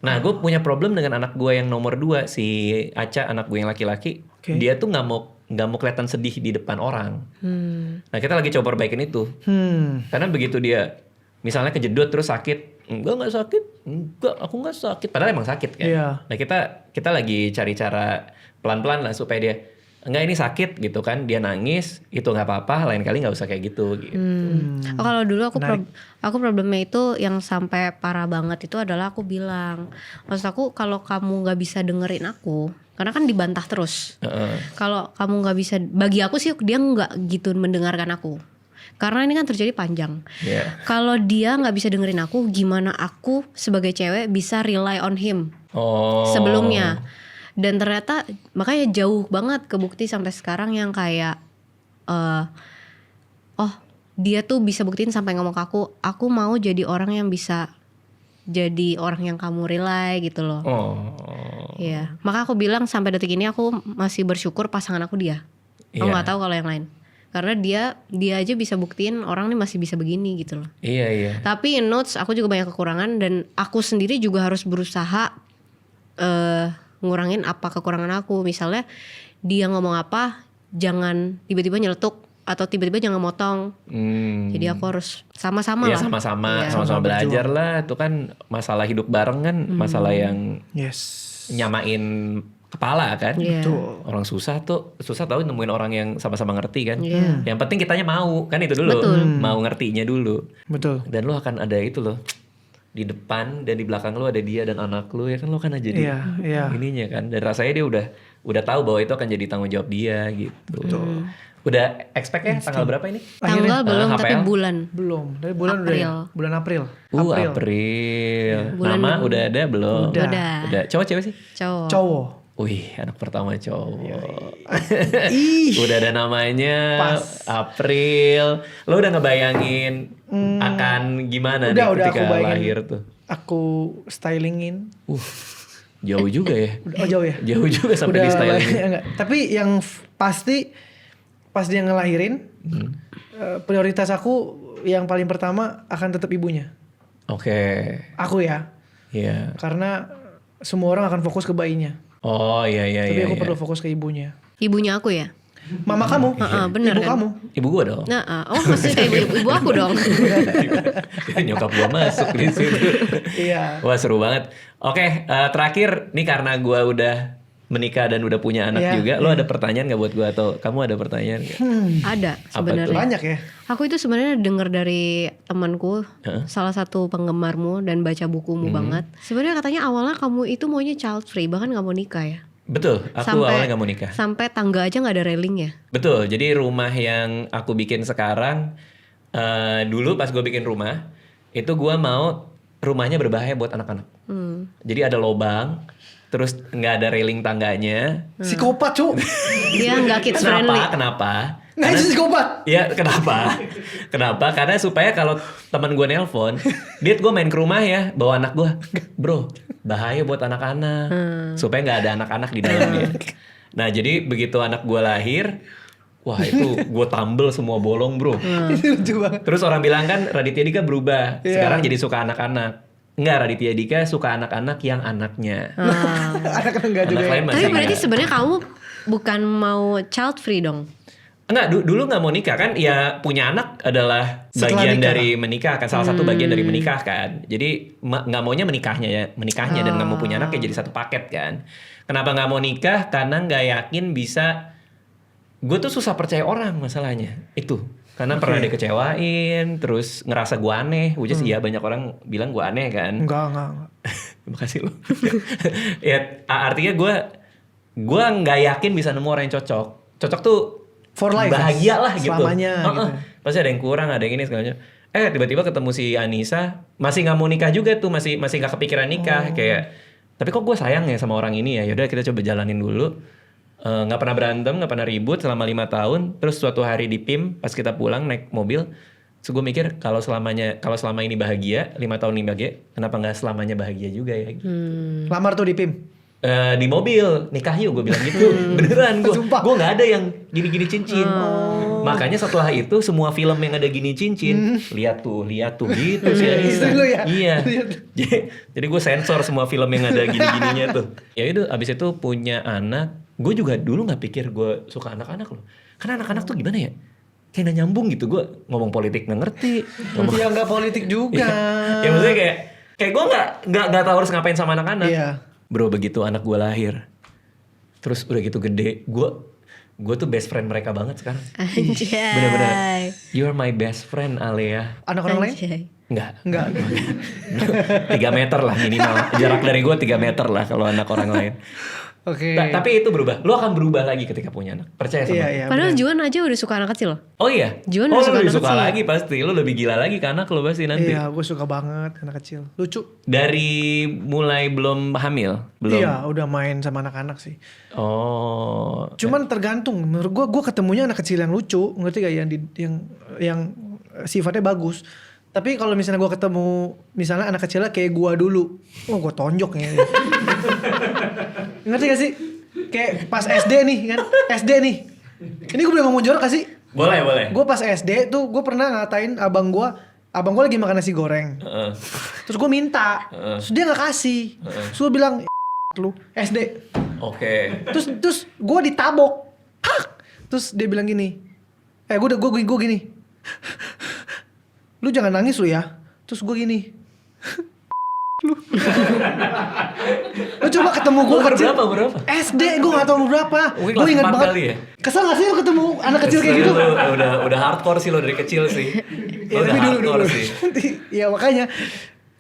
Nah gue punya problem dengan anak gue yang nomor 2 si Aca, anak gue yang laki-laki. Oke. Dia tuh nggak mau kelihatan sedih di depan orang. Nah kita lagi coba perbaikin itu. Karena begitu dia misalnya kejedot terus sakit, enggak sakit, enggak aku nggak sakit, padahal emang sakit kan. Iya. Nah kita lagi cari cara pelan-pelan lah supaya dia enggak ini sakit gitu kan, dia nangis itu nggak apa-apa, lain kali nggak usah kayak gitu. Oh, kalau dulu aku problemnya itu yang sampai parah banget itu adalah aku bilang, maksud aku kalau kamu nggak bisa dengerin aku, karena kan dibantah terus. Kalau kamu nggak bisa, bagi aku sih dia nggak gitu mendengarkan aku. Karena ini kan terjadi panjang. Yeah. Kalau dia nggak bisa dengerin aku, gimana aku sebagai cewek bisa rely on him sebelumnya? Dan ternyata makanya jauh banget kebukti sampai sekarang yang kayak, dia tuh bisa buktiin sampai ngomong ke aku mau jadi orang yang bisa jadi orang yang kamu rely gitu loh. Iya, maka aku bilang sampai detik ini aku masih bersyukur pasangan aku dia. Aku nggak tahu kalau yang lain. Karena dia aja bisa buktiin orang nih masih bisa begini gitu loh. Iya. Tapi in notes aku juga banyak kekurangan dan aku sendiri juga harus berusaha ngurangin apa kekurangan aku. Misalnya dia ngomong apa jangan tiba-tiba nyeletuk atau tiba-tiba jangan motong. Jadi aku harus sama-sama Iya lah. sama-sama belajar lah. Itu kan masalah hidup bareng kan, masalah yang nyamain kepala kan. Iya. Orang susah tahu nemuin orang yang sama-sama ngerti kan. Iya. Yang penting kitanya mau kan, itu dulu. Betul. Mau ngertinya dulu. Betul. Dan lo akan ada itu loh. Di depan dan di belakang lo ada dia dan anak lo ya kan, lo kan aja jadi ininya kan. Dan rasanya dia udah tahu bahwa itu akan jadi tanggung jawab dia gitu. Udah expect ya tanggal berapa ini? Tanggal belum tapi HPL? bulan. Belum. Dari bulan April. udah ya? Bulan April. April. Bulan Nama udah ada belum? Udah. Cowok cewek sih? Cowok. Wih, anak pertama cowok. Ih. Udah ada namanya. Pas. April. Lo udah ngebayangin akan gimana nih Udah ketika aku bayangin. lahir tuh? Aku stylingin. Jauh juga ya. Oh jauh ya? Jauh juga sampai di stylingin. Enggak. Tapi yang pasti pas dia ngelahirin, prioritas aku yang paling pertama akan tetap ibunya. Oke. Aku ya. Iya. Karena semua orang akan fokus ke bayinya. Oh iya. Tapi aku perlu fokus ke ibunya. Ibunya aku ya? Mama kamu, bener ibu kan? kamu. Ibu gue dong. Nah, maksudnya kayak ibu aku dong. Nyokap gue masuk di situ. Iya. Wah seru banget. Oke, terakhir nih karena gue udah menikah dan udah punya anak Iya, juga, lo ada pertanyaan nggak buat gue atau kamu ada pertanyaan nggak? Ada Apa tuh? sebenarnya. Banyak ya. Aku itu sebenarnya dengar dari temanku, salah satu penggemarmu dan baca bukumu banget. Sebenarnya katanya awalnya kamu itu maunya child free, bahkan nggak mau nikah ya. Betul, aku awalnya nggak mau nikah. Sampai tangga aja nggak ada railingnya. Betul, jadi rumah yang aku bikin sekarang, dulu pas gue bikin rumah, itu gue mau rumahnya berbahaya buat anak-anak. Jadi ada lobang, terus nggak ada railing tangganya. Psikopat, Cuk. Dia nggak kids friendly. Kenapa? Nah, itu psikopat. Iya, kenapa? Kenapa? Karena supaya kalau teman gue nelpon, dia gue main ke rumah ya, bawa anak gue, bro, bahaya buat anak-anak, supaya nggak ada anak-anak di dalamnya. Nah, jadi begitu anak gue lahir, wah itu gue tambel semua bolong, bro. Itu lucu banget. Terus orang bilang kan Raditya Dika berubah, Iya. sekarang jadi suka anak-anak. Enggak, Raditya Dika suka anak-anak yang anaknya. Anak-anak enggak juga. Anak Ya. lain masih Tapi berarti enggak. sebenarnya kamu bukan mau child free dong? Enggak, dulu nggak mau nikah kan, ya punya anak adalah Setelah bagian nikah. dari menikah kan, salah satu bagian dari menikah kan. Jadi nggak maunya menikahnya dan nggak mau punya anak ya jadi satu paket kan. Kenapa nggak mau nikah? Karena nggak yakin bisa. Gue tuh susah percaya orang masalahnya itu. Karena pernah dikecewain, terus ngerasa gue aneh. Which is iya banyak orang bilang gue aneh kan. Enggak. Makasih lo. Ya artinya gue nggak yakin bisa nemu orang yang cocok. Cocok tuh For life. bahagia lah gitu. Selamanya gitu. Pasti ada yang kurang, ada yang ini segala macam. Tiba-tiba ketemu si Anissa, masih nggak mau nikah juga tuh, masih nggak kepikiran nikah kayak. Tapi kok gue sayang ya sama orang ini ya. Yaudah kita coba jalanin dulu. Nggak pernah berantem, nggak pernah ribut selama 5 tahun. Terus suatu hari di PIM pas kita pulang naik mobil, terus gue mikir kalau selama ini bahagia, 5 tahun ini bahagia, kenapa nggak selamanya bahagia juga ya? Lamar tuh di PIM. Di mobil nikah yuk gue bilang gitu. Beneran gue Sumpah. nggak ada yang gini-gini cincin. Makanya setelah itu semua film yang ada gini cincin lihat tuh gitu sih. Istri lu ya? Iya. Jadi gue sensor semua film yang ada gini-gininya tuh. Ya itu abis itu punya anak. Gue juga dulu nggak pikir gue suka anak-anak loh. Karena anak-anak tuh gimana ya? Kayak nggak nyambung gitu. Gue ngomong politik nggak ngerti. Ya enggak politik juga. Ya maksudnya kayak gue nggak tahu harus ngapain sama anak-anak. Iya. Bro, begitu anak gue lahir, terus udah gitu gede, gue tuh best friend mereka banget sekarang. Anjay. Bener-bener, you are my best friend Alea. Anak orang lain? Anjay. Enggak. 3 meter lah minimal. Jarak dari gue 3 meter lah kalau anak orang lain. Oke. Tapi itu berubah. Lo akan berubah lagi ketika punya anak. Percaya sama Iya. gue. Padahal Juan aja udah suka anak kecil loh. Oh iya? Juan lo udah suka lebih anak suka kecil. lagi pasti. Lo lebih gila lagi ke anak lo pasti nanti. Iya, gue suka banget anak kecil. Lucu. Dari mulai belum hamil? Belum? Iya, udah main sama anak-anak sih. Oh. Cuman tergantung. Menurut gue ketemunya anak kecil yang lucu, ngerti gak? Yang sifatnya bagus. Tapi kalau misalnya gue ketemu misalnya anak kecilnya kayak gue dulu, gue tonjok ya. Ngerti gak sih? Kayak pas SD nih kan, SD nih. Ini gue boleh ngomong jorok gak sih? Boleh. Gue pas SD tuh gue pernah ngatain abang gue lagi makan nasi goreng. Heeh. Terus gue minta, terus dia nggak kasih. Terus gue bilang lu SD. Oke. Terus gue ditabok. Hak! Terus dia bilang gini, gue gini, lu jangan nangis lu ya. Terus gue gini, lu coba ketemu gue kecil. Berapa? SD gue nggak tahu umur berapa. Mungkin Gue kelas ingat 4 banget. kali ya? Kesel gak sih lu ketemu anak kecil kayak gitu? Udah hardcore sih lo dari kecil sih. Ya Lo udah tapi dulu hardcore sih. Ya makanya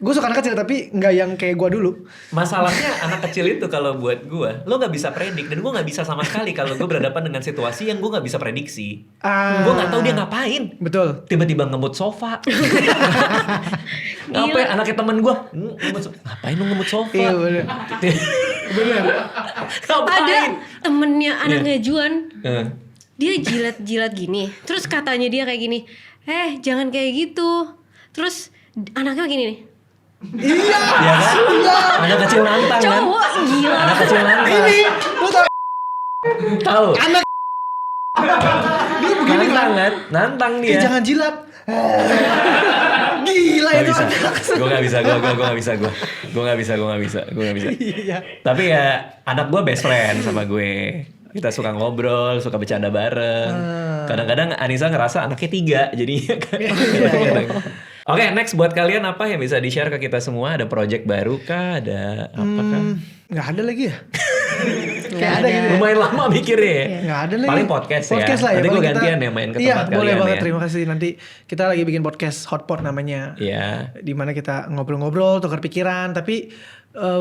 gue suka anak kecil tapi nggak yang kayak gue dulu. Masalahnya anak kecil itu kalau buat gue, lo nggak bisa predik dan gue nggak bisa sama sekali kalau gue berhadapan dengan situasi yang gue nggak bisa prediksi. Gue nggak tahu dia ngapain. Betul. Tiba-tiba ngemut sofa. Ngapain anaknya temen gue? Ngapain lu ngemut sofa? Iya bener. Bener. Ngapain? Ada temennya anaknya Iya. Juan, Eh. dia jilat-jilat gini. Terus katanya dia kayak gini, jangan kayak gitu. Terus anaknya gini nih. Iya. Iya kan? Anak kecil nantang kan? Cowok gila. Anak kecil nantang. Ini lu tau Tahu? anak dia begini Nantang kan? kan? Nantang dia. Jangan jilat. Gila Gak itu bisa, anak. gue gak bisa, gue gak bisa. Iya. Tapi ya anak gue best friend sama gue. Kita suka ngobrol, suka bercanda bareng. Kadang-kadang Anissa ngerasa anaknya 3, jadinya kan. Oke, next buat kalian apa yang bisa di-share ke kita semua? Ada project baru kah? Ada apa kah? Nggak ada lagi ya? Nggak ada. Lumayan lama mikirnya ya. Nggak ada lagi. Paling podcast ya. Podcast lah ya. Nanti gue paling gantian ya main ke Iya, tempat boleh kalian banget. ya. Terima kasih. Nanti kita lagi bikin podcast Hotpot namanya. Iya. Dimana kita ngobrol-ngobrol, tukar pikiran. Tapi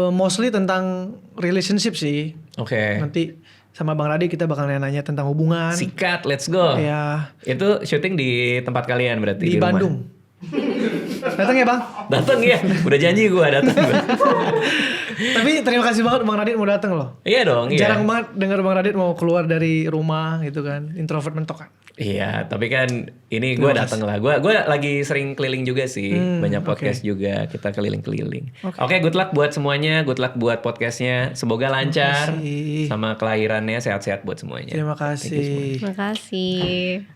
mostly tentang relationship sih. Oke. Nanti sama Bang Radit kita bakal nanya-nanya tentang hubungan. Sikat, let's go. Ya, Itu syuting di tempat kalian berarti di rumah? Bandung. Datang ya Bang? Dateng ya, udah janji gue dateng. Tapi terima kasih banget Bang Radit mau datang loh. Iya dong, iya. Jarang banget denger Bang Radit mau keluar dari rumah gitu kan. Introvert mentok kan. Iya, tapi kan ini gue dateng lah. Gue lagi sering keliling juga sih, banyak podcast juga. Kita keliling-keliling. Oke, good luck buat semuanya, good luck buat podcastnya. Semoga lancar kasih. sama kelahirannya sehat-sehat buat semuanya. Terima kasih. Terima kasih.